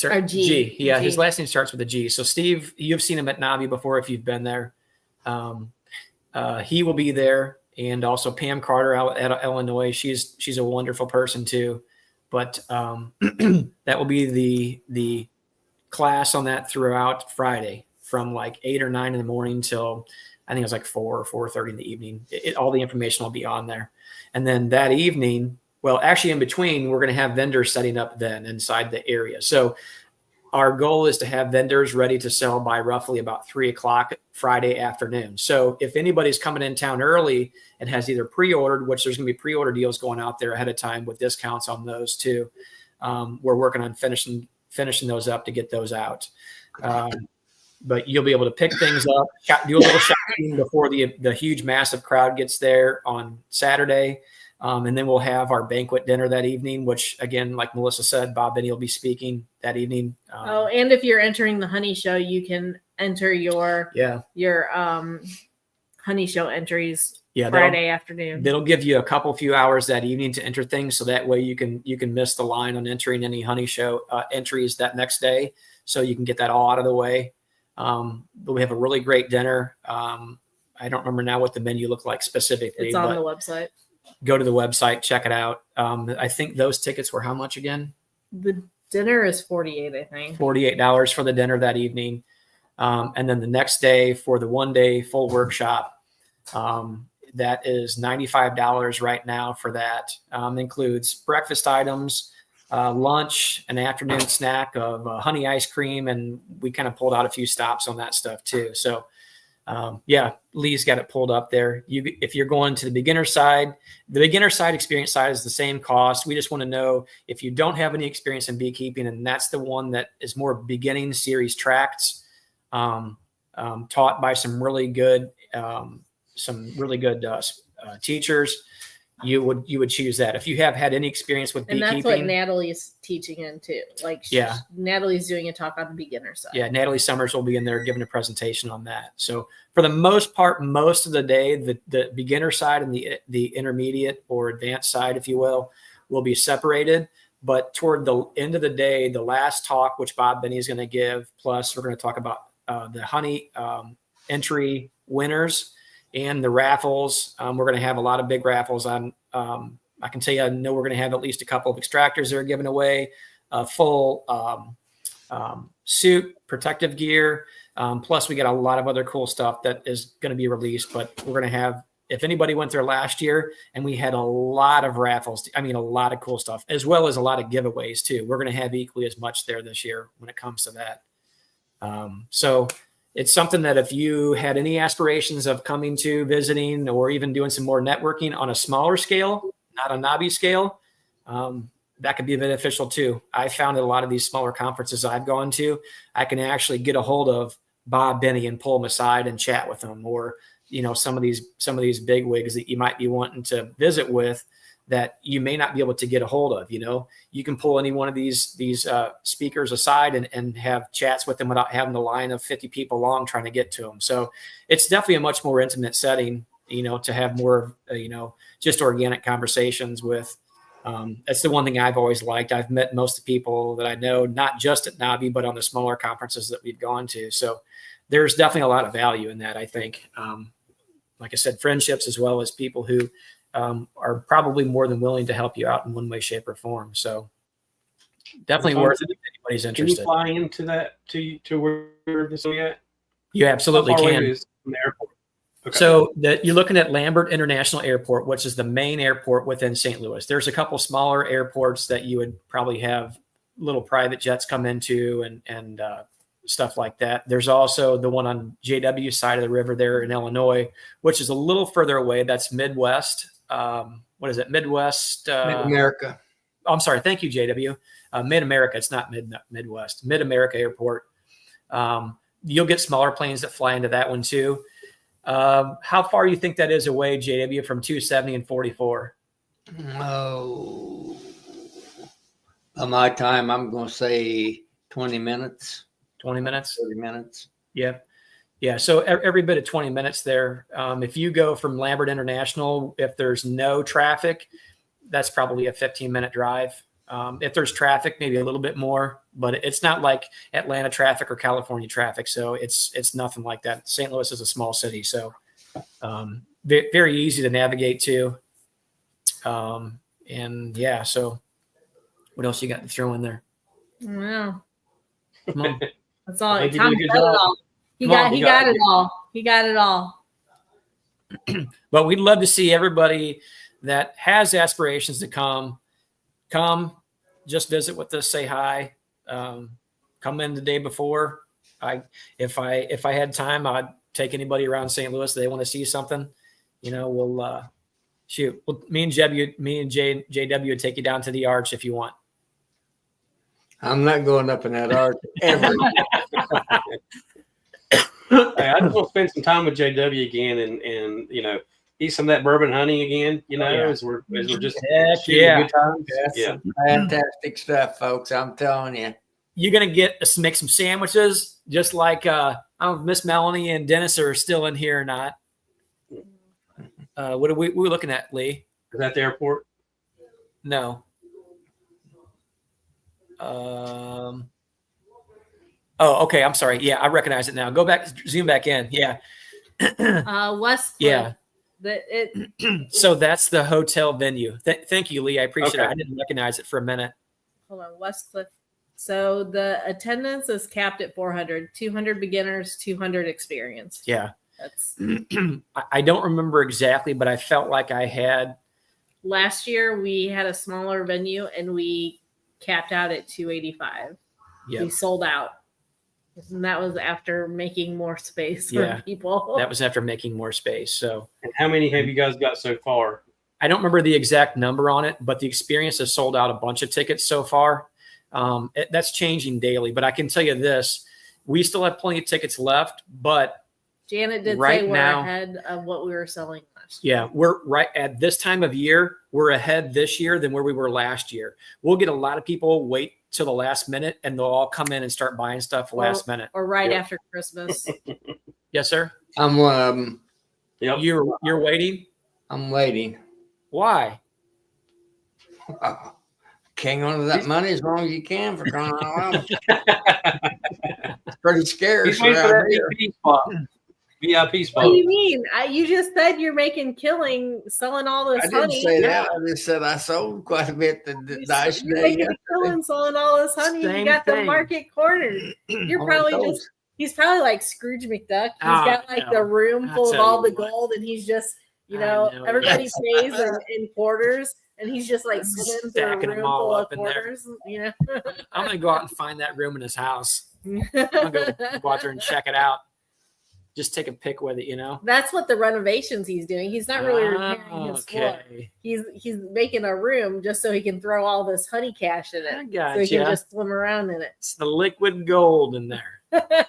Or G. Yeah, G. His last name starts with a G. So Steve, you've seen him at NAHBE before if you've been there. He will be there, and also Pam Carter out at Illinois. She's a wonderful person too. But that will be the class on that throughout Friday from like 8 or 9 in the morning till I think it was like 4 or 4:30 in the evening. All the information will be on there. And then that evening, well, actually in between, we're going to have vendors setting up then inside the area. So our goal is to have vendors ready to sell by roughly about 3:00 Friday afternoon. So if anybody's coming in town early and has either pre-ordered, which there's going to be pre-order deals going out there ahead of time with discounts on those too. We're working on finishing those up to get those out. But you'll be able to pick things up, do a little shopping before the huge, massive crowd gets there on Saturday. And then we'll have our banquet dinner that evening, which again, like Melissa said, Bob Benny will be speaking that evening. And if you're entering the honey show, you can enter your honey show entries Friday afternoon. They'll give you a few hours that evening to enter things. So that way you can miss the line on entering any honey show entries that next day. So you can get that all out of the way. But we have a really great dinner. I don't remember now what the menu looked like specifically. It's on the website. Go to the website, check it out. I think those tickets were how much again? The dinner is $48, I think. $48 for the dinner that evening. And then the next day for the 1-day full workshop, that is $95 right now for that. Includes breakfast items, lunch, an afternoon snack of honey ice cream, and we kind of pulled out a few stops on that stuff too. So Lee's got it pulled up there. If you're going to the beginner side experience side is the same cost. We just want to know if you don't have any experience in beekeeping, and that's the one that is more beginning series tracts, taught by some really good teachers. You would choose that. If you have had any experience with beekeeping. And that's what Natalie's teaching in too. Natalie's doing a talk on the beginner side. Yeah, Natalie Summers will be in there giving a presentation on that. So for the most part, most of the day, the beginner side and the intermediate or advanced side, if you will be separated. But toward the end of the day, the last talk, which Bob Benny is going to give, plus we're going to talk about the honey entry winners and the raffles. We're going to have a lot of big raffles on. I can tell you, I know we're going to have at least a couple of extractors that are given away, a full suit, protective gear. Plus we got a lot of other cool stuff that is going to be released, but we're going to have, if anybody went there last year, and we had a lot of raffles, a lot of cool stuff, as well as a lot of giveaways too. We're going to have equally as much there this year when it comes to that. So it's something that if you had any aspirations of coming to, visiting, or even doing some more networking on a smaller scale, not a NAHBE scale, that could be beneficial too. I found that a lot of these smaller conferences I've gone to, I can actually get a hold of Bob Benny and pull him aside and chat with him, or some of these big wigs that you might be wanting to visit with that you may not be able to get a hold of. You can pull any one of these speakers aside and have chats with them without having the line of 50 people long trying to get to them. So it's definitely a much more intimate setting, to have more, just organic conversations with. That's the one thing I've always liked. I've met most of the people that I know, not just at NAHBE, but on the smaller conferences that we've gone to. So there's definitely a lot of value in that, I think. Like I said, friendships, as well as people who are probably more than willing to help you out in one way, shape, or form. So definitely So worth it if anybody's Can you interested. fly into that to where this is at? You How absolutely far away can. is it from the airport? Okay. So you're looking at Lambert International Airport, which is the main airport within St. Louis. There's a couple smaller airports that you would probably have little private jets come into and stuff like that. There's also the one on JW side of the river there in Illinois, which is a little further away. That's Midwest. What is it? Midwest. Mid-America. I'm sorry. Thank you, JW. Mid-America. It's not Midwest. Mid-America Airport. You'll get smaller planes that fly into that one too. How far do you think that is away, JW, from 270 and 44? Oh, by my time, I'm going to say 20 minutes. 20 minutes? 30 minutes. Yeah. Yeah. So every bit of 20 minutes there. If you go from Lambert International, if there's no traffic, that's probably a 15-minute drive. If there's traffic, maybe a little bit more, but it's not like Atlanta traffic or California traffic. So it's nothing like that. St. Louis is a small city, so very easy to navigate to. And yeah, so what else you got to throw in there? Wow. Come on. That's all. I think you Tom did a good got it job. all. He Come on, got you got got it it. all. He got it all. But we'd love to see everybody that has aspirations to come, just visit with us, say hi, come in the day before. If I had time, I'd take anybody around St. Louis. They want to see something, we'll shoot. Well, me and JW would take you down to the arch if you want. I'm not going up in that arch ever. Hey, I just want to spend some time with JW again and eat some of that bourbon honey again, yeah. as we're just Heck shooting yeah. good times. That's Yeah. some fantastic stuff, folks. I'm telling you. You're gonna make some sandwiches, just like I don't know if Miss Melanie and Dennis are still in here or not. What are we looking at, Lee? Is that the airport? No. Oh, okay. I'm sorry. Yeah, I recognize it now. Go back, zoom back in. Yeah. Westcliff. Yeah. So So that's the hotel venue. Thank you, Lee. I appreciate it. Okay. I didn't recognize it for a minute. hold on, Westcliff. So the attendance is capped at 400, 200 beginners, 200 experienced. Yeah. That's I don't remember exactly, but I felt like I had. last year we had a smaller venue and we capped out at 285. Yeah. We sold out. And that was after making more space for Yeah. people. That was after making more space. So And how many have you guys got so far? I don't remember the exact number on it, but the experience has sold out a bunch of tickets so far. That's changing daily, but I can tell you this: we still have plenty of tickets left. But Janet did right say we're now- ahead of what we were selling last year. yeah, we're right at this time of year. We're ahead this year than where we were last year. We'll get a lot of people wait till the last minute, and they'll all come in and start buying stuff last minute. Or right Yep. after Christmas. Yes, sir. I'm one of them. Yep. You're waiting. I'm waiting. Why? Hang on to that money as long as you can for crying out loud. It's pretty scarce He's waiting for around that here. VIP spot. VIP What do spot. you mean? You just said you're making killing selling all this I didn't honey. say that. I just said I sold quite a bit the dice You're day. making a killing selling all this honey. Same You got the thing. market cornered. You're All probably those. just he's probably like Scrooge McDuck. He's Oh, got like no. the room I'll full of tell all you the what. gold, and he's just I know. everybody Yes. pays in quarters, and he's just like swimming through a Stacking them room all full of up in there. quarters. I'm gonna go out and find that room in his house. I'm gonna go out there and check it out. Just take a pic with it, That's what the renovations he's doing. He's not really repairing his floor. Okay. He's making a room just so he can throw all this honey cash in I it, got so he can you. just swim around in It's the liquid gold in there. it.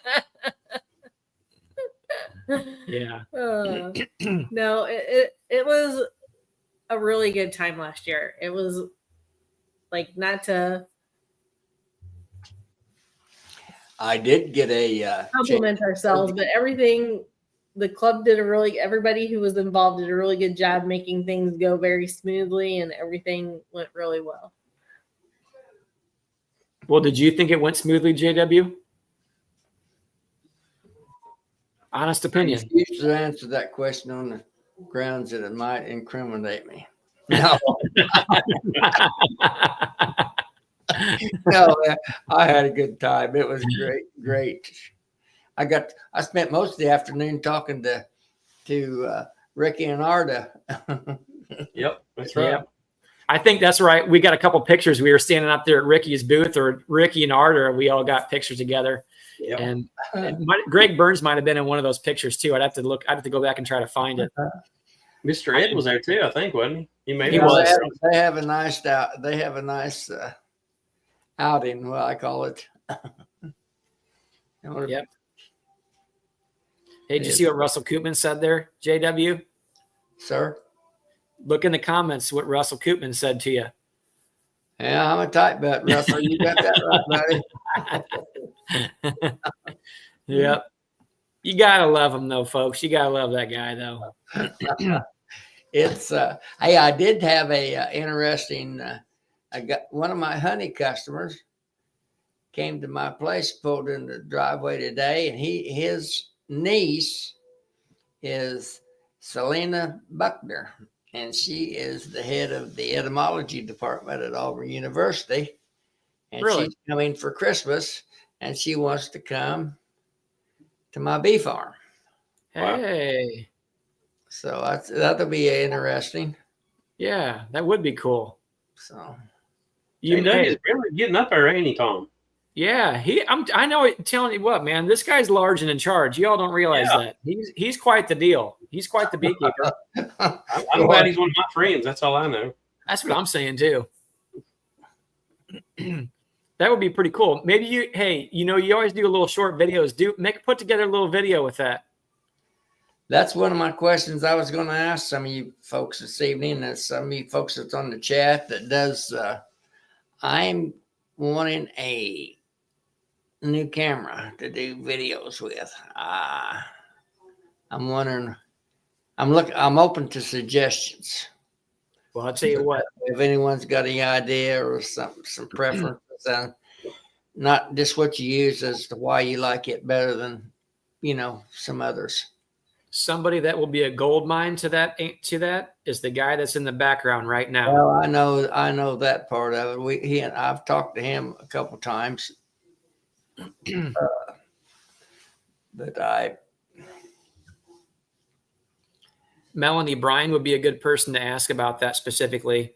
Yeah. No, it was a really good time last year. It was like not to I did get a compliment ourselves, but everything the club did everybody who was involved did a really good job making things go very smoothly, and everything went really well. Well, did you think it went smoothly, JW? Honest I opinion. refuse to answer that question on the grounds that it might incriminate me. No, no, I had a good time. It was great. I spent most of the afternoon talking to Ricky and Arda. Yep, that's right. Yep. I think that's right. We got a couple pictures. We were standing up there at Ricky's booth, or Ricky and Arda. We all got pictures together. Yep. And Greg Burns might have been in one of those pictures too. I'd have to look. I'd have to go back and try to find it. Mr. Ed was there too, I think, wasn't he? He was. They have a nice outing. Well, I call it. Yep. Hey, did you see what Russell Koopman said there, JW? Sir? Look in the comments what Russell Koopman said to you. Yeah, I'm a tight butt, Russell. You got that right, buddy. Yep. You gotta love him though, folks. You gotta love that guy though. It's hey, I did have a interesting. I got one of my honey customers came to my place, pulled in the driveway today, and his niece is Selena Buckner, and she is the head of the etymology department at Auburn University. And Really? She's coming for Christmas, and she wants to come to my bee farm. Hey. So that'll be interesting. Yeah, that would be cool. So You Doug is really getting up there, ain't he, Tom? Yeah, I know it, telling you what, man, this guy's large and in charge. Y'all don't realize that. He's quite the deal. He's quite the beekeeper. I'm glad he's one of my friends. That's all I know. That's what I'm saying too. That would be pretty cool. Maybe you always do little short videos. Put together a little video with that. that's one of my questions I was going to ask some of you folks this evening. And some of you folks that's on the chat that does. I'm wanting a new camera to do videos with. I'm wondering. I'm open to suggestions. Well, I'll tell you what. If anyone's got any idea or some preference, not just what you use as to why you like it better than some others. Somebody that will be a gold mine to that is the guy that's in the background right now. Well, I know that part of it. I've talked to him a couple times, but Melanie Bryan would be a good person to ask about that specifically.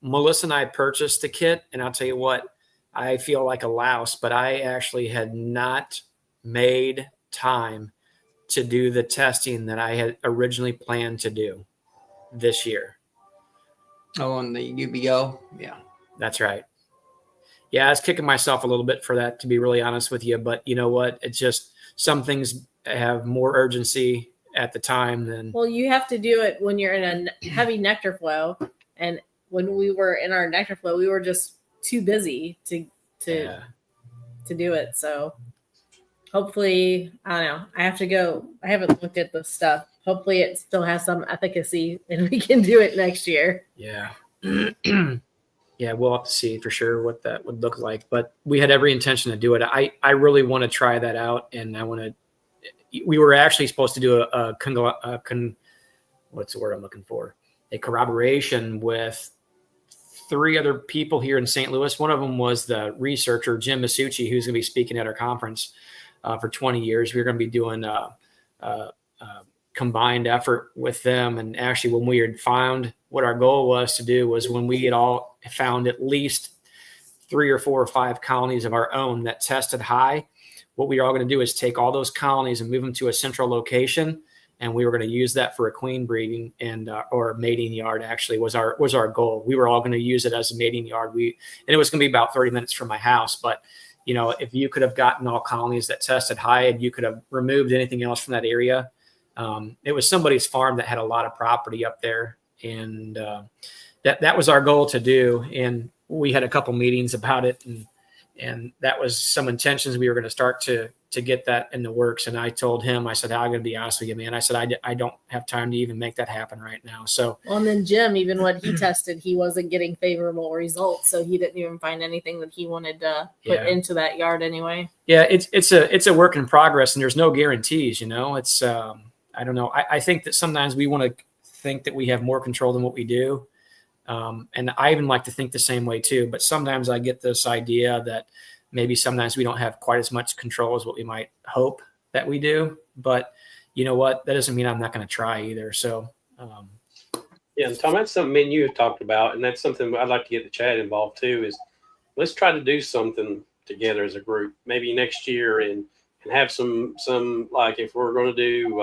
Melissa and I purchased the kit, and I'll tell you what, I feel like a louse, but I actually had not made time to do the testing that I had originally planned to do this year. Oh, on the UBO? Yeah. That's right. Yeah, I was kicking myself a little bit for that, to be really honest with you. But you know what? It's just some things have more urgency at the time than. Well, you have to do it when you're in a heavy nectar flow. And when we were in our nectar flow, we were just too busy to do it. So hopefully, I don't know. I have to go. I haven't looked at the stuff. Hopefully it still has some efficacy and we can do it next year. Yeah. Yeah, we'll have to see for sure what that would look like. But we had every intention to do it. I really want to try that out. And we were actually supposed to do what's the word I'm looking for? A collaboration with 3 other people here in St. Louis. One of them was the researcher, Jim Masucci, who's going to be speaking at our conference for 20 years. We're going to be doing a combined effort with them. And actually, when we had found what our goal was to do was when we had all found at least 3 or 4 or 5 colonies of our own that tested high, what we were all going to do is take all those colonies and move them to a central location. And we were going to use that for a queen breeding or mating yard. Actually, was our goal. We were all going to use it as a mating yard. And it was going to be about 30 minutes from my house. But if you could have gotten all colonies that tested high and you could have removed anything else from that area, it was somebody's farm that had a lot of property up there, and that was our goal to do. And we had a couple meetings about it, and that was some intentions we were going to start to get that in the works. And I told him, I said, I'm going to be honest with you, man. I said, I don't have time to even make that happen right now. So, well, and then Jim, even what he tested, he wasn't getting favorable results. So he didn't even find anything that he wanted to put into that yard anyway. Yeah, it's a work in progress, and there's no guarantees, It's, I don't know. I think that sometimes we want to think that we have more control than what we do. And I even like to think the same way too, but sometimes I get this idea that maybe sometimes we don't have quite as much control as what we might hope that we do. But you know what? That doesn't mean I'm not going to try either. So, yeah, and Tom, that's something me and you have talked about, and that's something I'd like to get the chat involved too. Is let's try to do something together as a group, maybe next year, and have some like if we're going to do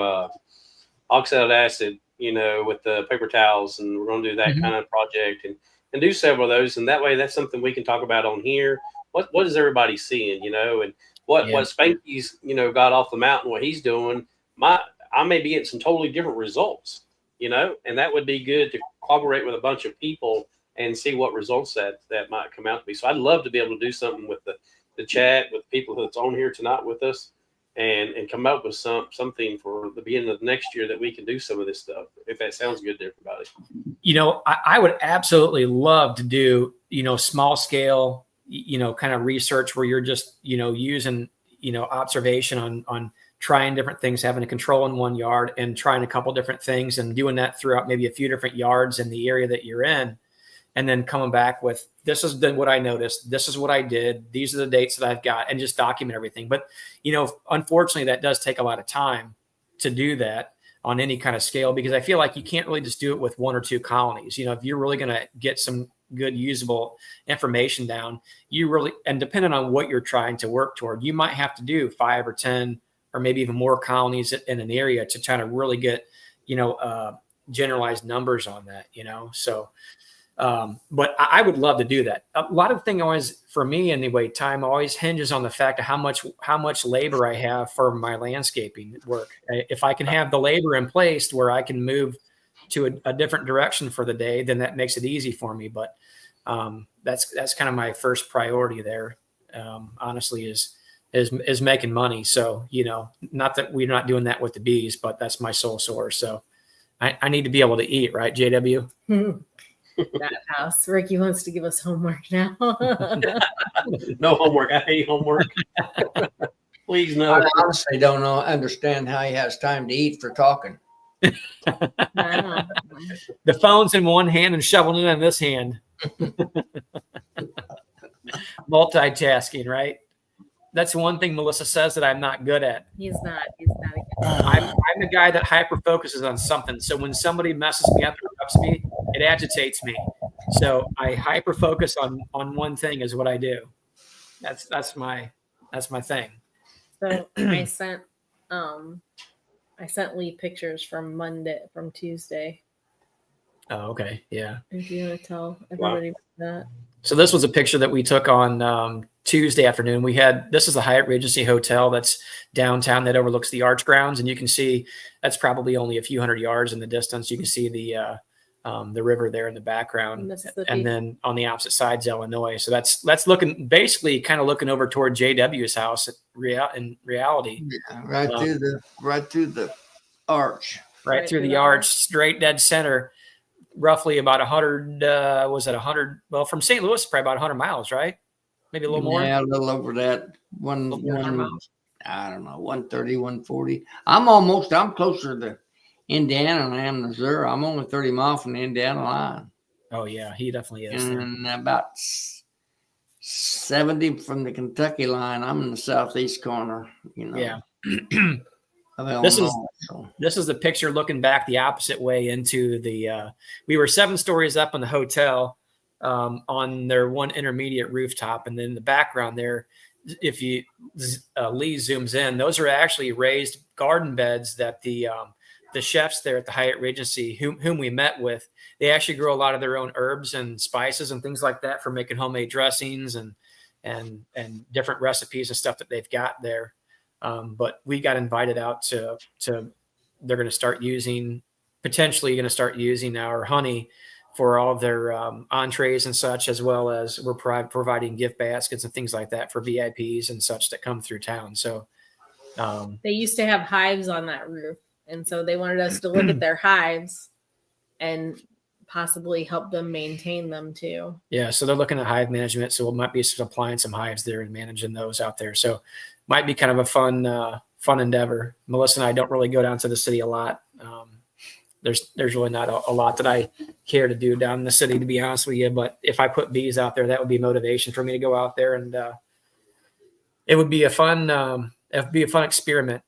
oxalic acid, with the paper towels, and we're going to do that kind of project and do several of those, and that way that's something we can talk about on here. What is everybody seeing, and what Spanky's got off the mountain, what he's doing. I may be getting some totally different results, and that would be good to cooperate with a bunch of people and see what results that might come out to be. So I'd love to be able to do something with the chat, with people that's on here tonight with us, and come up with something for the beginning of next year that we can do some of this stuff, if that sounds good to everybody. I would absolutely love to do, small scale, kind of research where you're just, using, observation on trying different things, having a control in one yard and trying a couple different things and doing that throughout maybe a few different yards in the area that you're in. And then coming back with, this is what I noticed. This is what I did. These are the dates that I've got, and just document everything. But, unfortunately, that does take a lot of time to do that on any kind of scale, because I feel like you can't really just do it with one or two colonies. If you're really going to get some good usable information down, and depending on what you're trying to work toward, you might have to do 5 or 10 or maybe even more colonies in an area to try to really get, generalized numbers on that, so. But I would love to do that. A lot of the thing always, for me anyway, time always hinges on the fact of how much labor I have for my landscaping work. If I can have the labor in place where I can move to a different direction for the day, then that makes it easy for me. But that's kind of my first priority there. Honestly, is making money. So not that we're not doing that with the bees, but that's my sole source. So I need to be able to eat, right, JW? That house. Ricky wants to give us homework now. No homework. I hate homework. Please no. I honestly don't understand how he has time to eat for talking. The phone's in one hand and shoveling it in this hand. Multitasking, right? That's one thing Melissa says that I'm not good at. He's not I'm the guy that hyper focuses on something. So when somebody messes me up, interrupts me, it agitates me. So I hyper focus on one thing is what I do. That's my thing. So I sent Lee pictures from Tuesday. Oh, okay. Yeah. If you want to tell everybody about that. So this was a picture that we took on Tuesday afternoon. This is the Hyatt Regency Hotel that's downtown that overlooks the Arch grounds. And you can see that's probably only a few hundred yards in the distance. You can see the river there in the background. And then on the opposite side is Illinois. So that's looking kind of looking over toward JW's house in reality. Yeah, right through the arch. Right through the arch, straight dead center. Roughly about 100, was it 100? Well, from St. Louis, probably about 100 miles, right? Maybe a little more. Yeah, a little over that. One miles. I don't know, 130, 140. I'm closer to Indiana than I am to Missouri. I'm only 30 miles from the Indiana line. Oh, yeah, he definitely is. And about 70 from the Kentucky line. I'm in the southeast corner, Yeah. This is the picture looking back the opposite way into the we were 7 stories up in the hotel on their one intermediate rooftop, and then in the background there, if you Lee zooms in, those are actually raised garden beds that the chefs there at the Hyatt Regency whom we met with, they actually grow a lot of their own herbs and spices and things like that for making homemade dressings and different recipes and stuff that they've got there. But we got invited out to they're going to start using our honey for all of their entrees and such, as well as we're providing gift baskets and things like that for VIPs and such that come through town. So they used to have hives on that roof, and so they wanted us to look at their hives and possibly help them maintain them too. Yeah, so they're looking at hive management, so we might be supplying some hives there and managing those out there. So might be kind of a fun fun endeavor. Melissa and I don't really go down to the city a lot. There's really not a lot that I care to do down in the city, to be honest with you. But if I put bees out there, that would be motivation for me to go out there, and it would be a fun experiment,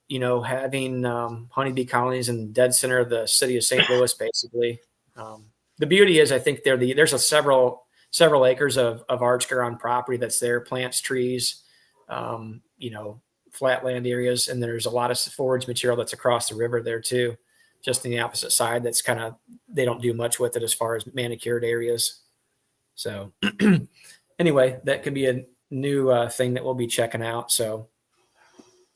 having honeybee colonies in the dead center of the city of St. Louis, basically. The beauty is, I think there's several acres of Archgar on property that's there, plants, trees, flatland areas, and there's a lot of forage material that's across the river there too, just on the opposite side. That's they don't do much with it as far as manicured areas. So anyway, that could be a new thing that we'll be checking out. So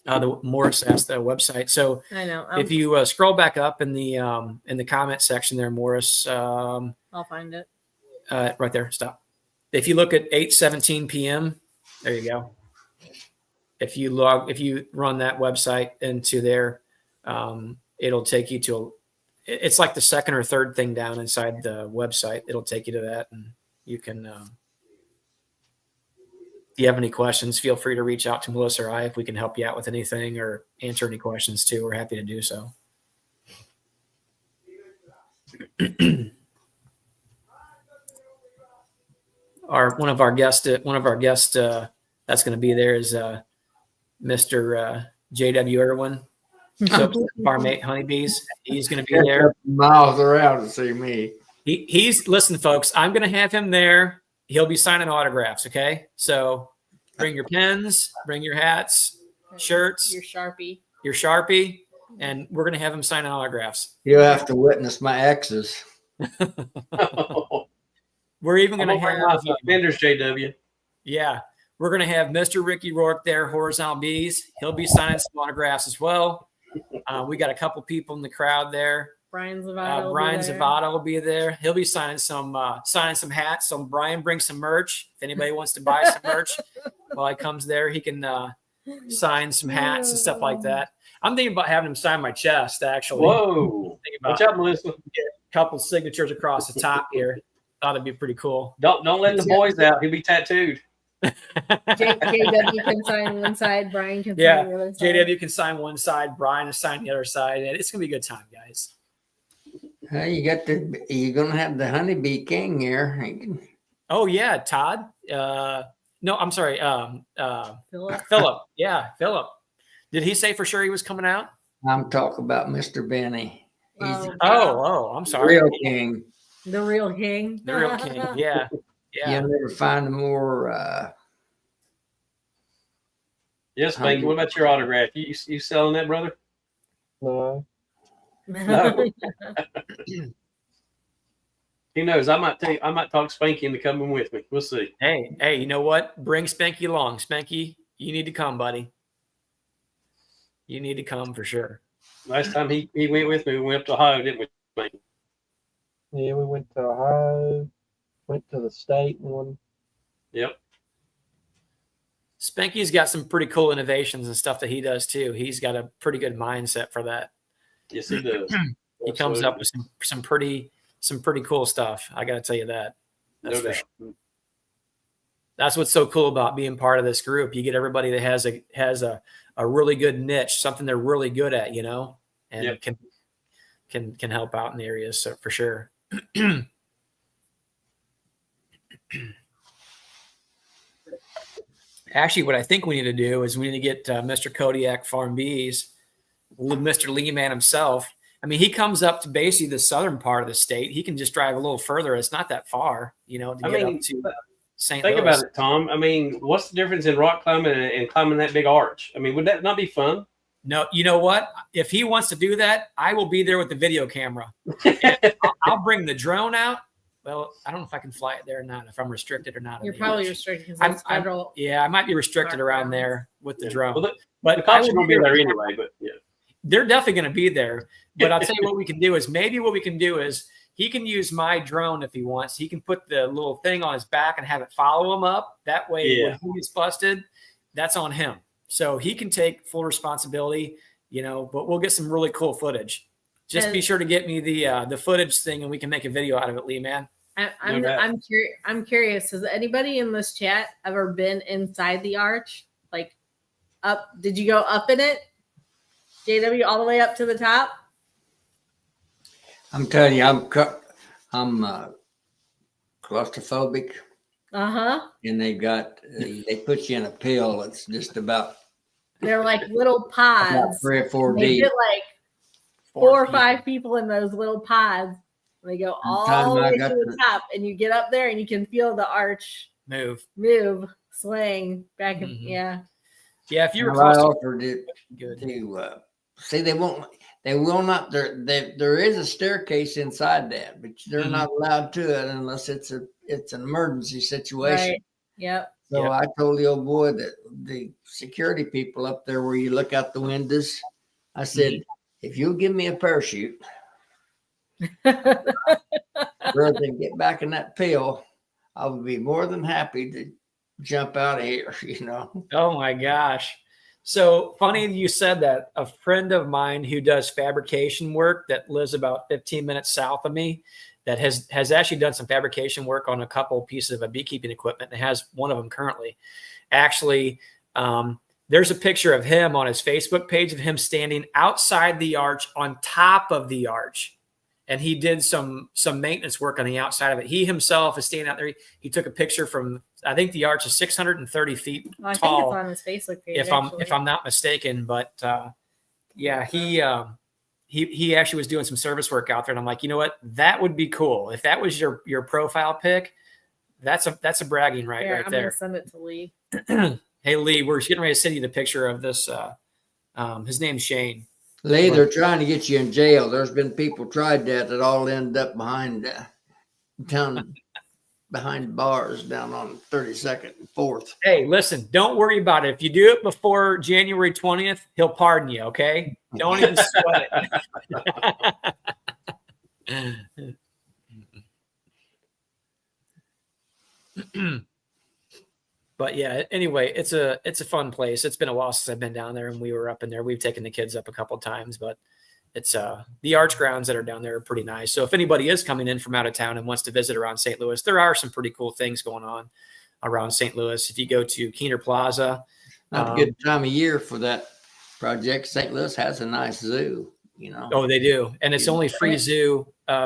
the Morris asked the website. So I know. if you scroll back up in the comment section there, Morris, I'll find it. right there. Stop. If you look at 8:17 p.m., there you go. If you run that website into there, it'll take you to it's like the second or third thing down inside the website. It'll take you to that, and you can. If you have any questions, feel free to reach out to Melissa or I if we can help you out with anything or answer any questions too. We're happy to do so. One of our guests that's going to be there is Mr. J.W. Irwin, Farm 8 Honeybees. He's going to be there. Miles around to see me. Listen, folks, I'm going to have him there. He'll be signing autographs. Okay. So bring your pens, bring your hats, shirts, your Sharpie, and we're going to have him sign autographs. You'll have to witness my exes. We're even going to have vendors, JW. Yeah. We're going to have Mr. Ricky Rourke there, Horizontal Bees. He'll be signing some autographs as well. We got a couple people in the crowd there. Brian Zavada. Zavada will be there. He'll be signing some hats. So Brian brings some merch. If anybody wants to buy some merch while he comes there, he can sign some hats and stuff like that. I'm thinking about having him sign my chest, actually. Whoa. Watch out, Melissa. Get a couple signatures across the top here. Thought it'd be pretty cool. Don't let the boys out. He'll be tattooed. JW can sign one side, Brian can sign the other side. JW can sign one side, Brian can sign the other side. And it's gonna be a good time, guys. Hey, you're gonna have the honeybee king here. Oh yeah, Todd. No, I'm sorry. Philip. Yeah, Philip. Did he say for sure he was coming out? I'm talking about Mr. Benny. He's I'm sorry. Real king. The real king. The real king. Yeah. Yeah. You'll never find a more. Yes, Spanky. What about your autograph? You selling that, brother? No. No. Who knows? I might talk Spanky into coming with me. We'll see. Hey, you know what? Bring Spanky along. Spanky, you need to come, buddy. You need to come for sure. Last time he went with me, we went up to Ohio, didn't we, Spanky? Yeah, we went to Ohio, went to the state one. Yep. Spanky's got some pretty cool innovations and stuff that he does too. He's got a pretty good mindset for that. Yes, he does. He comes up with some pretty cool stuff. I got to tell you that. That's No for doubt. sure. That's what's so cool about being part of this group. You get everybody that has a really good niche, something they're really good at, and Yep. can help out in the areas. So for sure. Actually, what I think we need to do is we need to get Mr. Kodiak Farm Bees, Mr. Lehman himself. I mean, he comes up to basically the southern part of the state. He can just drive a little further. It's not that far, to get up to St. Louis. Think about it, Tom. I mean, what's the difference in rock climbing and climbing that big arch? I mean, would that not be fun? No, you know what? If he wants to do that, I will be there with the video camera. I'll bring the drone out. Well, I don't know if I can fly it there or not, if I'm restricted or not. You're probably restricted because that's federal. I might be restricted around there with the drone. Well, but the cops are going to be there anyway. But yeah, they're definitely going to be there. But I'll tell you what we can do is he can use my drone if he wants. He can put the little thing on his back and have it follow him up. That way, when he gets busted, that's on him. So he can take full responsibility, but we'll get some really cool footage. Just be sure to get me the footage thing and we can make a video out of it, Lee, man. I'm curious. Has anybody in this chat ever been inside the arch? Like up? Did you go up in it? JW, all the way up to the top. I'm telling you, I'm claustrophobic, and they put you in a pill. It's just about They're like little pods. 3 or 4 They deep. fit like 4 or 5 people in those little pods. They go all the way to the top, and you get up there, and you can feel the arch move, swaying back. Yeah. If you were I offered it good to see, they will not. There is a staircase inside that, but they're not allowed to it unless it's an emergency situation. Right. Yep. So I told the old boy that the security people up there where you look out the windows, I said, if you'll give me a parachute, rather than get back in that pill, I would be more than happy to jump out of here, Oh my gosh. So funny you said that. A friend of mine who does fabrication work that lives about 15 minutes south of me that has actually done some fabrication work on a couple pieces of beekeeping equipment and has one of them currently. Actually, there's a picture of him on his Facebook page of him standing outside the arch on top of the arch. And he did some maintenance work on the outside of it. He himself is standing out there. He took a picture from, I think the arch is 630 feet tall. I think it's on his Facebook page. If I'm not mistaken, but he actually was doing some service work out there, and I'm like, you know what, that would be cool if that was your profile pic. That's a bragging right there. I'm gonna send it to Lee. Hey Lee, we're getting ready to send you the picture of this. His name's Shane. Lee, they're trying to get you in jail. There's been people tried that all end up behind behind bars down on 32nd and 4th. Hey, listen, don't worry about it. If you do it before January 20th, he'll pardon you, okay? Don't even sweat it. But yeah, anyway, it's a fun place. It's been a while since I've been down there, and we were up in there. We've taken the kids up a couple of times, but it's the arch grounds that are down there are pretty nice. So if anybody is coming in from out of town and wants to visit around St. Louis, there are some pretty cool things going on around St. Louis. If you go to Keener Plaza, not a good time of year for that project. St. Louis has a nice zoo, Oh, they do, and it's only free zoo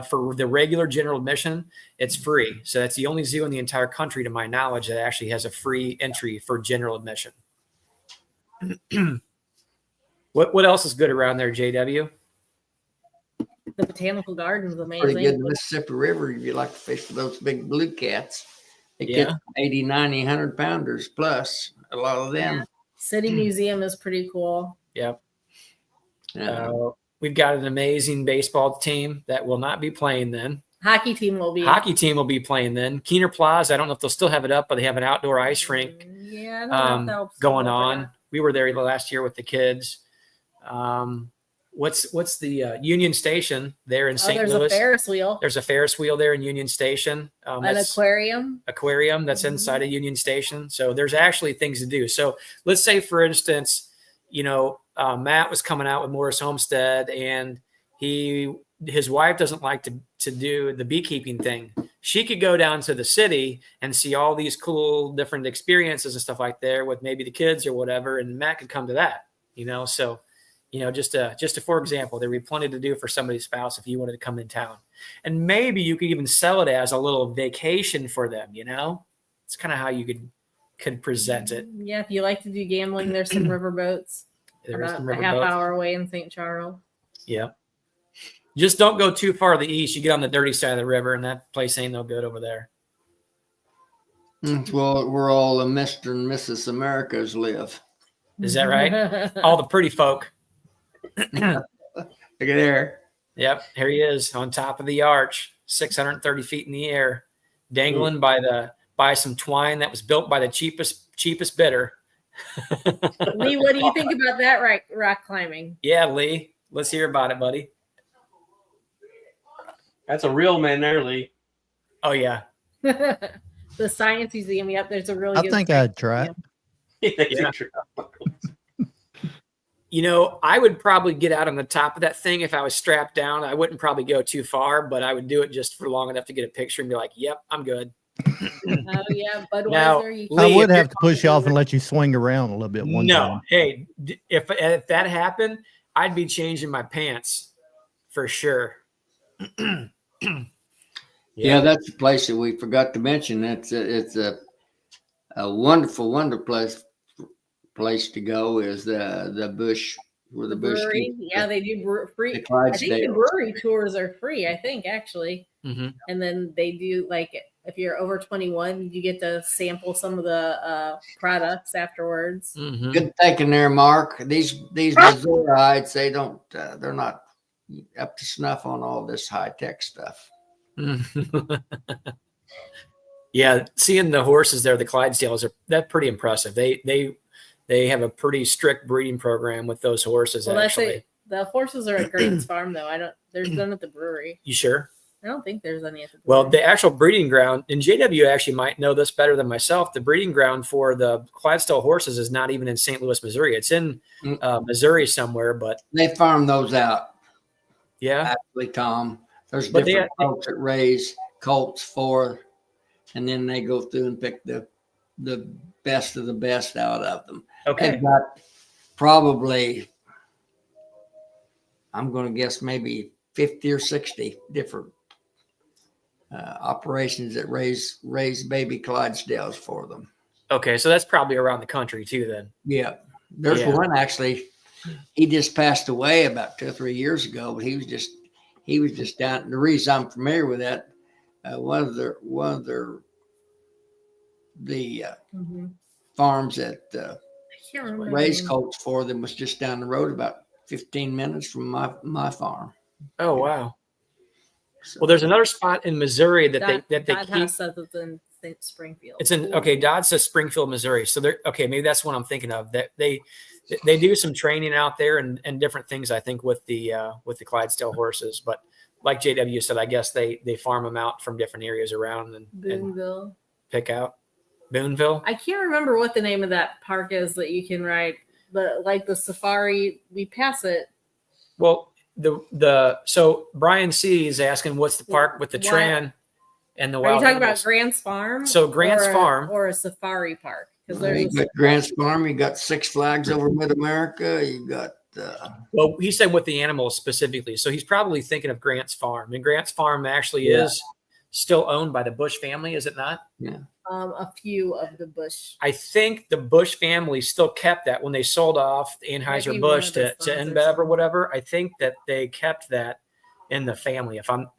for the regular general admission. It's free, so that's the only zoo in the entire country, to my knowledge, that actually has a free entry for general admission. What else is good around there, JW? The botanical garden is amazing. Pretty good. The Mississippi River, if you like to fish with those big blue cats, they get 80, 90, 100 pounders plus, a lot of them. City Museum is pretty cool. Yep. We've got an amazing baseball team that will not be playing then. Hockey team will be playing then. Keener Plaza, I don't know if they'll still have it up, but they have an outdoor ice rink going on. We were there last year with the kids. What's the Union Station there in St. Louis? There's a Ferris wheel. There's a Ferris wheel there in Union Station. An aquarium. That's inside of Union Station. So there's actually things to do. So let's say, for instance, Matt was coming out with Morris Homestead, and his wife doesn't like to do the beekeeping thing. She could go down to the city and see all these cool different experiences and stuff like there with maybe the kids or whatever, and Matt could come to that. So. Just for example, there would be plenty to do for somebody's spouse if you wanted to come in town, and maybe you could even sell it as a little vacation for them. It's kind of how you could present it. Yeah, if you like to do gambling, there's some river boats. About a half hour away in St. Charles. Yeah, just don't go too far to the east. You get on the dirty side of the river, and that place ain't no good over there. Well, where all the Mr. and Mrs. Americas live. Is that right? All the pretty folk. Look at there. Yep, here he is on top of the arch, 630 feet in the air, dangling by some twine that was built by the cheapest bidder. Lee, what do you think about that rock climbing? Yeah, Lee, let's hear about it, buddy. That's a real man there, Lee. Oh yeah. The Science Museum. Yep, there's a really. I think I'd try it. Yeah. I would probably get out on the top of that thing if I was strapped down. I wouldn't probably go too far, but I would do it just for long enough to get a picture and be like, "Yep, I'm good." Oh yeah, Budweiser. Now, Lee, I would have to push you off and let you swing around a little bit. Time. Hey, if that happened, I'd be changing my pants for sure. Yeah, that's a place that we forgot to mention. It's a wonderful place to go is the bush where the bush brewery. keeps Yeah, they do free. the I think the Clydesdales. brewery tours are free. I think actually, Mhm. and then they do like if you're over 21, you get to sample some of the products afterwards. Mhm. Good thinking there, Mark. These Missouriites, they're not up to snuff on all this high tech stuff. Yeah, seeing the horses there, the Clydesdales that's pretty impressive. They have a pretty strict breeding program with those horses. Well, actually, that's it. The horses are at Grant's Farm though. There's none at the brewery. you sure? I don't think there's any at the brewery. Well, the actual breeding ground, and JW actually might know this better than myself. The breeding ground for the Clydesdale horses is not even in St. Louis, Missouri. It's in Missouri somewhere, but They farm those out. yeah, Actually, Tom, there's But different folks that raise colts for, and then they go through and pick the best of the best out of them. okay. They've got probably, I'm going to guess maybe 50 or 60 different operations that raise baby Clydesdales for them. Okay, so that's probably around the country too then. Yeah. There's one actually, he just passed away about 2 or 3 years ago, but he was just down. The reason I'm familiar with that, one of the farms that I can't remember. raised colts for them was just down the road about 15 minutes from my farm. Oh, wow. So, Well, there's another spot in Missouri that they Dodd keep. House says it's in Springfield. It's in Dodd says Springfield, Missouri. So they're okay. Maybe that's what I'm thinking of. That they do some training out there and different things. I think with the Clydesdale horses, but like JW said, I guess they farm them out from different areas around and Boonville. pick out Boonville. I can't remember what the name of that park is that you can ride, but like the safari, we pass it. Well, so Brian C is asking what's the park with the Tran and the Are wild you talking animals? about Grant's Farm? So Grant's Farm or a safari park? Because you got Grant's Farm, you got Six Flags over Mid-America, you got well, he said with the animals specifically. So he's probably thinking of Grant's Farm. And Grant's Farm actually is still owned by the Bush family, is it not? Yeah. A few of the Bush. I think the Bush family still kept that when they sold off the Anheuser-Busch to NAHBE or whatever. I think that they kept that in the family. If I'm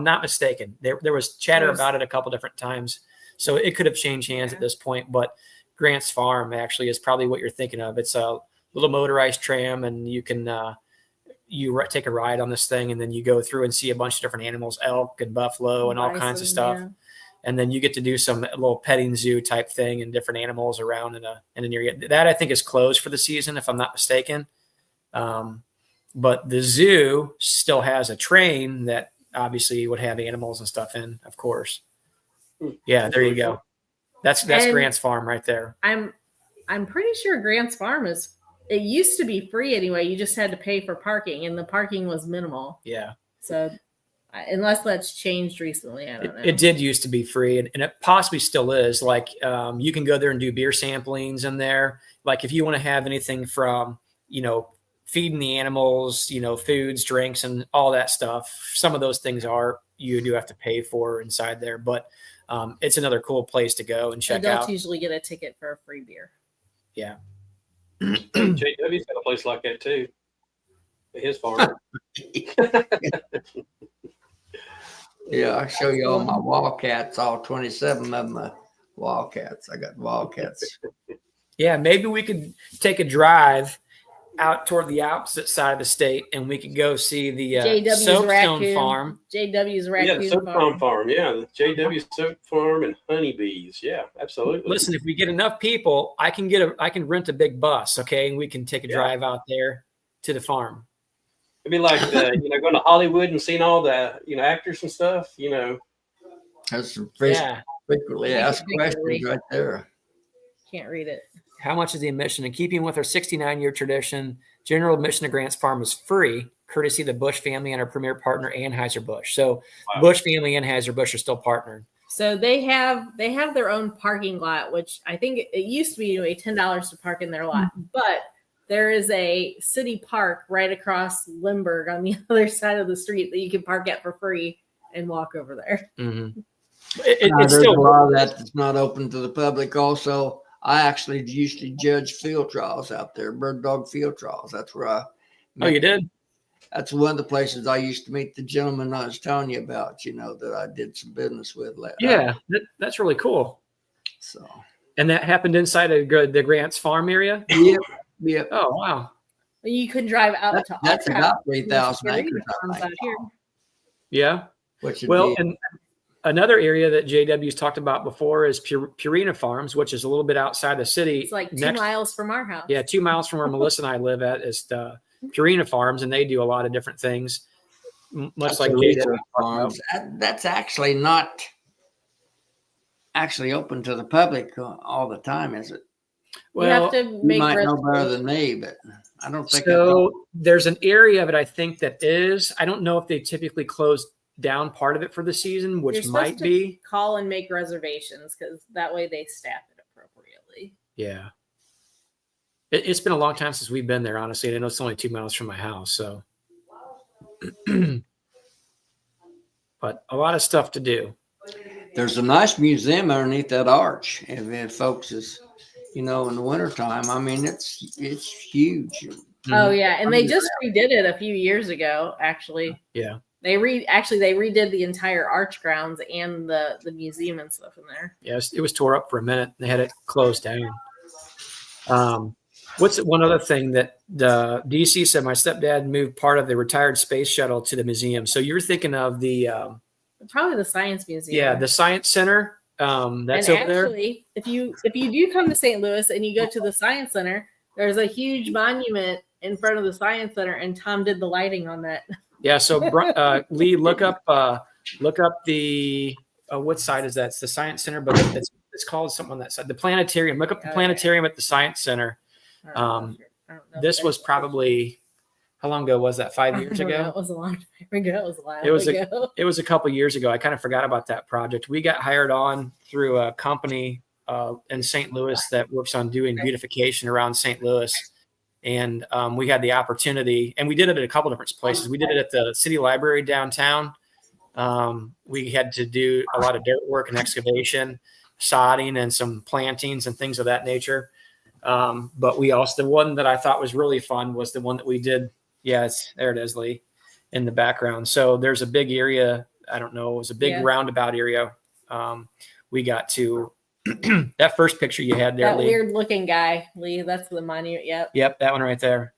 not mistaken, there was chatter about it a couple different times. So it could have changed hands at this point, but Grant's Farm actually is probably what you're thinking of. It's a little motorized tram, and you can take a ride on this thing, and then you go through and see a bunch of different animals, elk and buffalo and all kinds of stuff. Yeah. And then you get to do some little petting zoo type thing and different animals around in an area that I think is closed for the season, if I'm not mistaken. But the zoo still has a train that obviously would have animals and stuff in, of course. Yeah, there you go. That's Grant's Farm right there. I'm pretty sure Grant's Farm it used to be free anyway. You just had to pay for parking, and the parking was minimal. Yeah. So unless that's changed recently, I don't know. It did used to be free, and it possibly still is. Like you can go there and do beer samplings in there. Like if you want to have anything from, feeding the animals, foods, drinks, and all that stuff. Some of those things you do have to pay for inside there, but it's another cool place to go and check Adults out. usually get a ticket for a free beer. Yeah. JW's got a place like that too. At his farm. Yeah, I'll show you all my wildcats, all 27 of them wildcats. I got wildcats. Yeah, maybe we could take a drive out toward the opposite side of the state, and we could go see the JW's Soapstone raccoon. Farm. JW's raccoon Yeah, the Soap Farm. Yeah, the JW Soap Farm and honeybees. Yeah, absolutely. Listen, if we get enough people, I can rent a big bus, okay, and we can take a drive out there to the farm. It'd be like going to Hollywood and seeing all the actors and stuff. That's some frequently asked questions right there. Can't read it. How much is the admission? In keeping with our 69-year tradition, general admission to Grant's Farm is free, courtesy of the Bush family and our premier partner, Anheuser-Busch. So Bush family and Anheuser-Busch are still partnered. So they have their own parking lot, which I think it used to be $10 to park in their lot, but there is a city park right across Limburg on the other side of the street that you can park at for free and walk over there. Mm-hmm. There's a lot of that that's not open to the public. Also, I actually used to judge field trials out there, bird dog field trials. That's where I met. Oh, you did? That's one of the places I used to meet the gentleman I was telling you about, that I did some business with. Yeah, that's really cool. So, and that happened inside of the Grants Farm area? Yep. Oh, wow. You can drive out to that's about 3,000 acres out here. Yeah. And another area that JW's talked about before is Purina Farms, which is a little bit outside the city. It's like 2 miles from our house. Yeah, 2 miles from where Melissa and I live at is the Purina Farms, and they do a lot of different things, much like JW Farms. That's actually not actually open to the public all the time, is it? Well, you have to make you might know better than me, but I don't think so. There's an area of it I think that is. I don't know if they typically close down part of it for the season, which might be. Call and make reservations because that way they staff it appropriately. Yeah. It's been a long time since we've been there, honestly. I know it's only 2 miles from my house, so. But a lot of stuff to do. There's a nice museum underneath that arch. If folks is, in the wintertime, I mean, it's huge. Oh yeah, and they just redid it a few years ago, actually. Yeah. They redid the entire arch grounds and the museum and stuff in there. Yes, it was tore up for a minute. They had it closed down. What's one other thing that the DC said? My stepdad moved part of the retired space shuttle to the museum. So you're thinking of the probably the science museum. Yeah, the science center. That's over there. Actually, if you do come to St. Louis and you go to the science center, there's a huge monument in front of the science center, and Tom did the lighting on that. Yeah. So Lee, look up the what side is that? It's the science center, but it's called something on that side. The planetarium. Look up the planetarium at the science center. This was probably, how long ago was that? 5 years ago? It was a long time ago. It was a while ago. It was a couple years ago. I kind of forgot about that project. We got hired on through a company in St. Louis that works on doing beautification around St. Louis. And we had the opportunity, and we did it at a couple different places. We did it at the city library downtown. We had to do a lot of dirt work and excavation, sodding, and some plantings and things of that nature. But we also, the one that I thought was really fun was the one that we did. Yes, there it is, Lee, in the background. So there's a big area. I don't know. It was a big roundabout area. We got to that first picture you had there, that Lee. Weird looking guy, Lee. That's the monument. Yep. That one right there.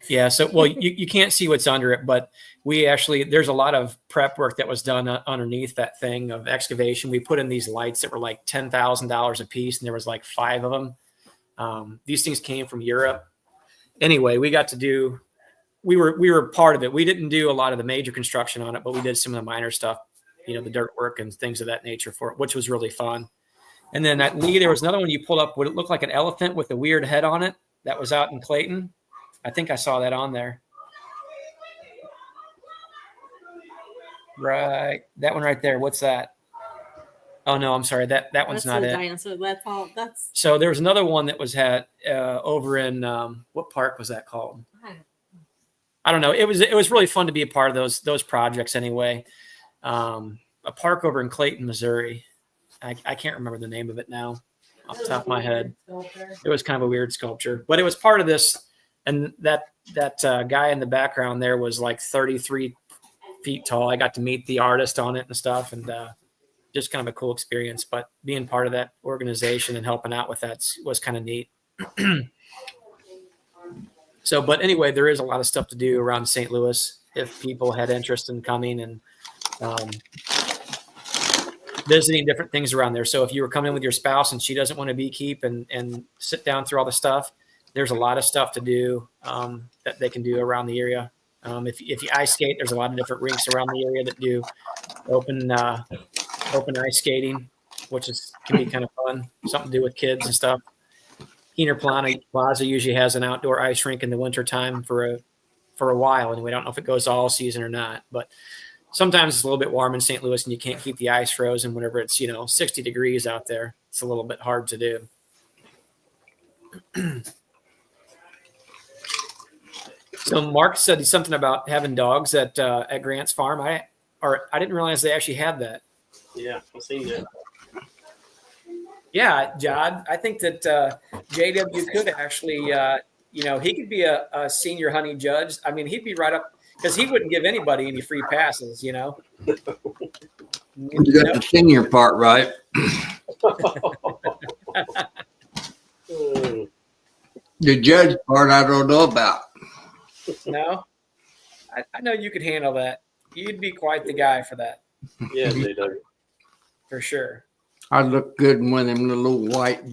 Yeah. So, well, you can't see what's under it, but there's a lot of prep work that was done underneath that thing of excavation. We put in these lights that were like $10,000 a piece, and there was like 5 of them. These things came from Europe. Anyway, we were part of it. We didn't do a lot of the major construction on it, but we did some of the minor stuff, the dirt work and things of that nature for it, which was really fun. And then at Lee, there was another one you pulled up. Would it look like an elephant with a weird head on it? That was out in Clayton. I think I saw that on there. Right. That one right there. What's that? Oh no, I'm sorry. That one's not it. Dinosaur. That's all. So there was another one that was had over in what park was that called? I don't know. It was really fun to be a part of those projects anyway. A park over in Clayton, Missouri. I can't remember the name of it now off the top of my head. It was kind of a weird sculpture, but it was part of this. And that guy in the background there was like 33 feet tall. I got to meet the artist on it and stuff, and just kind of a cool experience. But being part of that organization and helping out with that was kind of neat. So, but anyway, there is a lot of stuff to do around St. Louis if people had interest in coming and visiting different things around there. So if you were coming with your spouse and she doesn't want to beekeep and sit down through all the stuff, there's a lot of stuff to do that they can do around the area. If you ice skate, there's a lot of different rinks around the area that do open ice skating, which can be kind of fun, something to do with kids and stuff. Keener Plaza usually has an outdoor ice rink in the wintertime for a while, and we don't know if it goes all season or not. But sometimes it's a little bit warm in St. Louis, and you can't keep the ice frozen whenever it's 60 degrees out there. It's a little bit hard to do. So Mark said something about having dogs at Grant's farm. I didn't realize they actually had that. Yeah, I've seen that. Yeah, Jod, I think that JW could actually, he could be a senior honey judge. I mean, he'd be right up because he wouldn't give anybody any free passes, You got the senior part right. The judge part I don't know about. No, I know you could handle that. You'd be quite the guy for that. Yeah, JW. For sure. I look good in one of them little white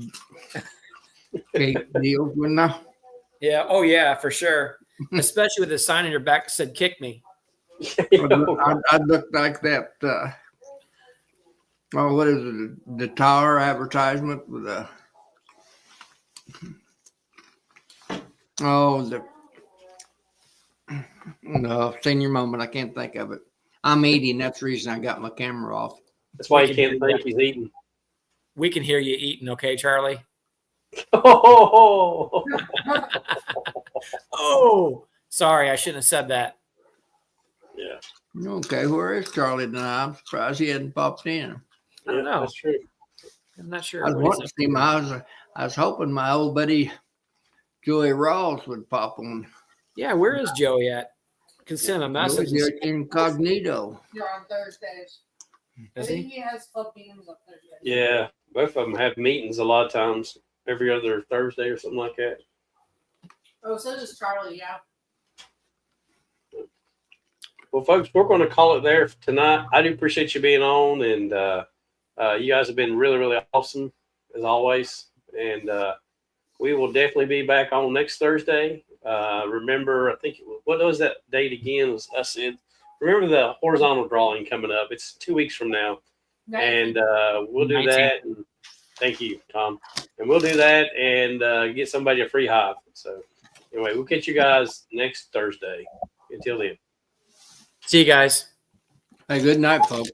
cape deals, wouldn't I? Yeah. Oh, yeah, for sure. Especially with the sign on your back that said "Kick me." I look like that. What is it? The Tower advertisement with the. No, senior moment. I can't think of it. I'm eating. That's the reason I got my camera off. That's why you can't think he's eating. We can hear you eating, okay, Charlie? Oh, oh, sorry, I shouldn't have said that. Yeah. Okay, where is Charlie tonight? I'm surprised he hadn't popped in. I don't know. That's true. I'm not sure. I was wanting to see him. I was hoping my old buddy Joey Rawls would pop on. Yeah, where is Joey at? Can send him a message. He's incognito. You're on Thursdays. I Is think he? he has club meetings on Thursdays. Yeah, both of them have meetings a lot of times, every other Thursday or something like that. Oh, so does Charlie, yeah. Well, folks, we're going to call it there for tonight. I do appreciate you being on, and you guys have been really, really awesome as always. And we will definitely be back on next Thursday. Remember, I think what was that date again? Was I said, remember the horizontal drawing coming up? It's 2 weeks from now, and we'll do 19. that. And thank you, Tom. And we'll do that and get somebody a free hive. So anyway, we'll catch you guys next Thursday. Until then. See you guys. Hey, good night, folks.